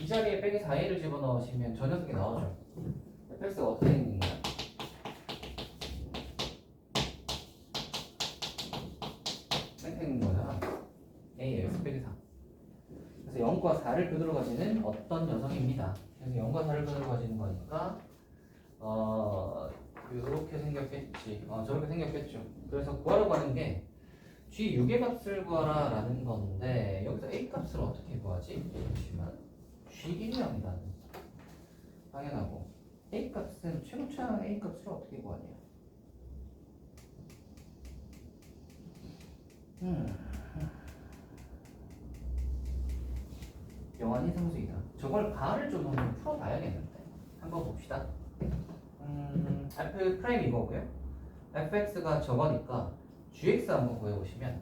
이 자리에 빼기 4a를 집어넣으시면 저 녀석이 나오죠. fx가 어떻게 생긴 거야? 이렇게 생긴 거잖아. a x 빼기 4. 그래서 0과 4를 그대로 가지는 어떤 녀석입니다. 그래서 0과 4를 그대로 가지는 거니까 이렇게 생겼겠지. 저렇게 생겼겠죠. 그래서 구하려고 하는 게 G6의 값을 구하라 라는 건데 여기서 A 값을 어떻게 구하지? 잠시만. G1이란다. 당연하고 A 값은 최고차항 A 값을 어떻게 구하냐? 영원히 상수이다. 저걸 가를 좀 한번 풀어봐야겠는데. 한번 봅시다. F 프라임 이거고요. fx가 저거니까 gx 한번 구해보시면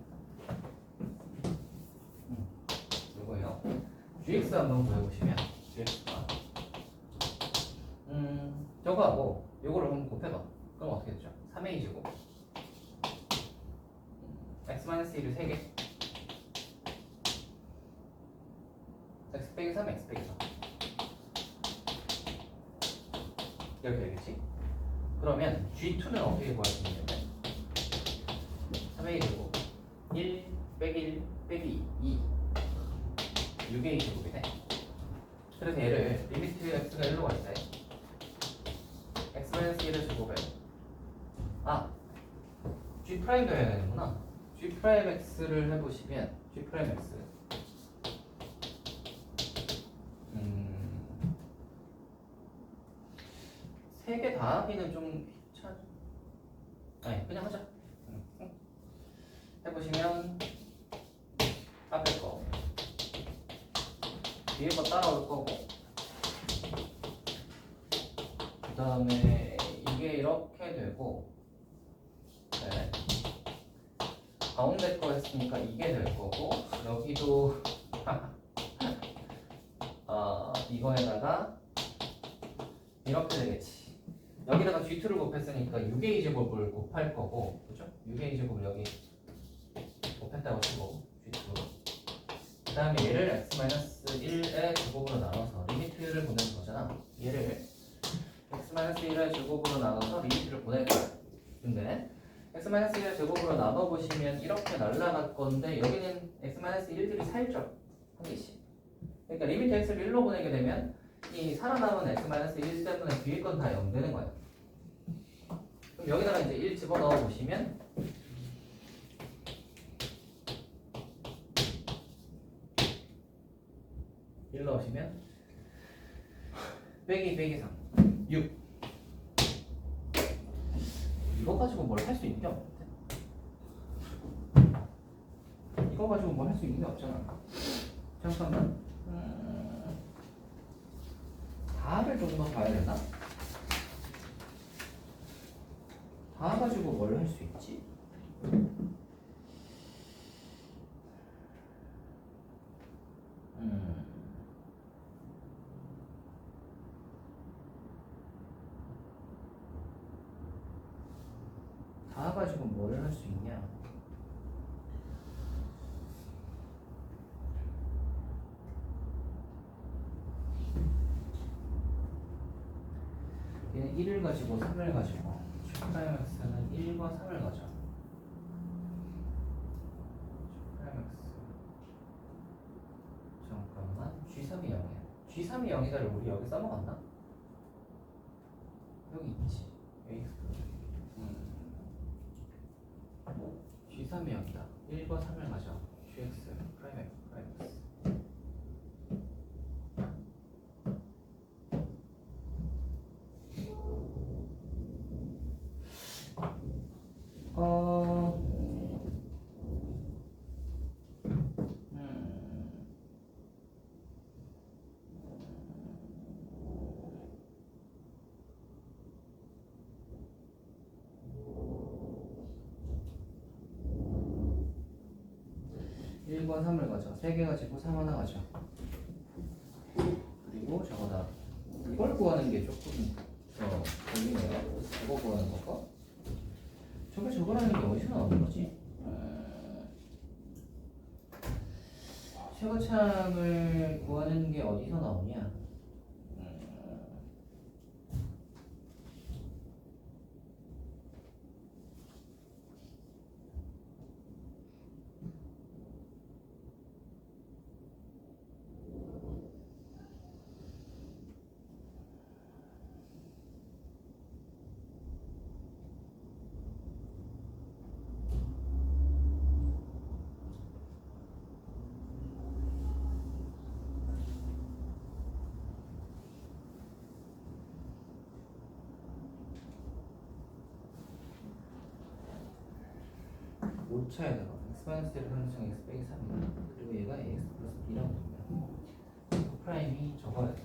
이거요. gx 한번 구해보시면 gx가 저거하고 요거를 한번 곱해봐. 그럼 어떻게 되죠? 3a 제곱 x-1을 3개 x 빼기 3 x 빼기 4 이렇게 되겠지? 그러면 G2는 어떻게 구할 수 있냐면 3a 제곱 1 빼기 1 빼기 2 6a 제곱이네. 그래서 얘를 리미트 x가 1로 갈 때 x-1을 제곱에 G 프라임도 해야 되는구나. G 프라임 x를 해보시면 G 프라임 x 세 개 다 하기는 좀 귀찮아. 아니 그냥 하자. 해보시면 앞에 거 뒤에 거 따라올 거고 그 다음에 이게 이렇게 되고 네. 가운데 거 했으니까 이게 될 거고 여기도 이거에다가 이렇게 되겠지. 여기다가 G2를 곱했으니까 6a 제곱을 곱할 거고, 그죠? 6a 제곱을 여기 곱했다고 치고 G2로. 그 다음에 얘를 x-1의 제곱으로 나눠서 리미트를 보내는 거잖아. 얘를 x-1의 제곱으로 나눠서 리미트를 보낼 거야. 근데 x-1의 제곱으로 나눠보시면 이렇게 날라갈 건데 여기는 x-1들이 살죠. 한 개씩. 그러니까 리미트 x를 1로 보내게 되면 이 살아남은 x-1 때문에 뒤에 건 다 0 되는 거야. 그럼 여기다가 이제 1 집어넣어 보시면 일 넣으시면 빼기 3 6 이거 가지고 뭘 할 수 있는 게 없는데 이거 가지고 뭘 할 수 있는 게 없잖아. 잠깐만 다를 좀 더 봐야 되나? 다 가지고 뭘 할 수 있지? 다 가지고 뭘 할 수 있냐? 얘는 1을 가지고 3을 가지고 슈프라임엑스는 1과 3을 가져. 슈프라임엑스 잠깐만 G3이 0이야. G3이 0이다를 우리 여기 써먹었나? 여기 있지. 여기 있어. G3이 0이다. 1과 3을 가져. GX 프라임엑스 어... 1과 3을 가져. 3개 가지고 3 하나 가져. 그리고 저거다. 이걸 구하는 게 조금 걸리네요. 이거 구하는 거가? 저거라는 게 어디서 나오는 거지? 최고참을 구하는 게 어디서 나오냐? 오차에다가 x-1을 선정 x 빼기 3이다. 그리고 얘가 x 플러스 b라고 보면 프라임이 저거예요.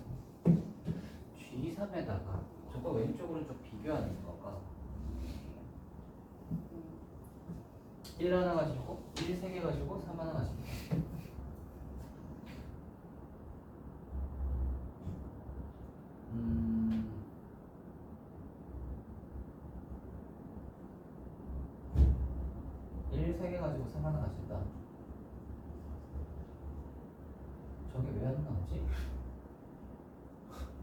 G3에다가 저거 왼쪽 오른쪽 비교하는 거가 1 하나 가지고 1 3개 가지고 3 하나 가지고 1 3개 가지고 3 하나 가진다. 저게 왜 안 나오지?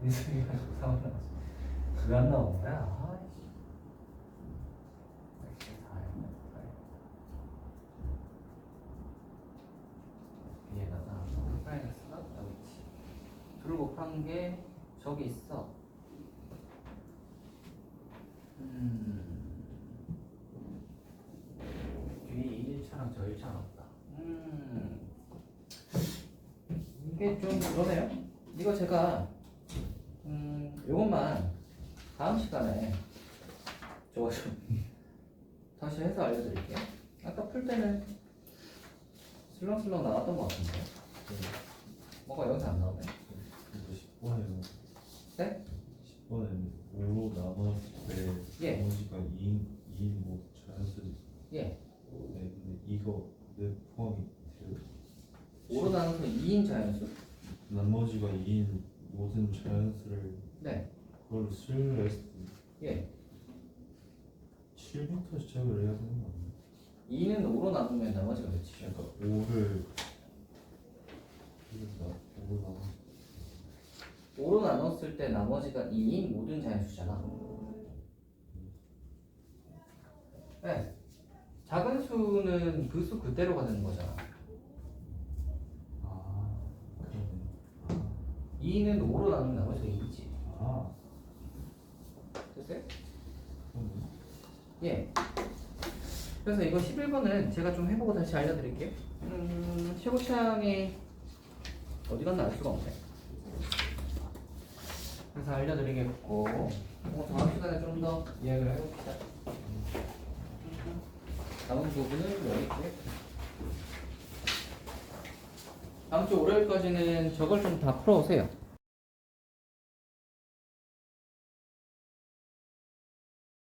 1 3개 가지고 3 하나 가진다. 왜 안 나오는 거야? 아이씨. 얘다가 프라이머스가 여기 있지. 둘 곱한 게 저기 있어. 뒤에 1차랑 저 1차는 없다. 이게 좀 그러네요. 이거 제가 요것만 다음 시간에 저거 좀 다시 해서 알려드릴게요. 아까 풀 때는 슬렁슬렁 나왔던 것 같은데 뭐가 여기서 안 나오네. 10번에는 네? 10번에는 5로 나눴을 때 예. 나머지가 2인 뭐 자연수지. 예. 네, 근데 이거 내 포함이 돼요. 5로 나눠서 2인 자연수? 나머지가 2인 모든 자연수를 네. 그걸 쓸 했을 때 예. 7부터 시작을 해야 되는 거 아니에요? 2는 5로 나누면 나머지가 몇이죠? 그러니까 5를 5를 나눠 5로 나눴을 때 나머지가 2인 모든 자연수잖아. 네. 작은 수는 그 수 그대로가 되는 거잖아. 아 그러네. 2는 5로 나누면 나머지가 2지. 아, 됐어요? 그러네. 예. 그래서 이거 11번은 제가 좀 해보고 다시 알려드릴게요. 최고창이 어디 갔나 알 수가 없네. 그래서 알려드리겠고, 다음 시간에 좀 더 이야기를 해봅시다. 다음 부분은 여기까지. 다음 주 월요일까지는 저걸 좀 다 풀어오세요.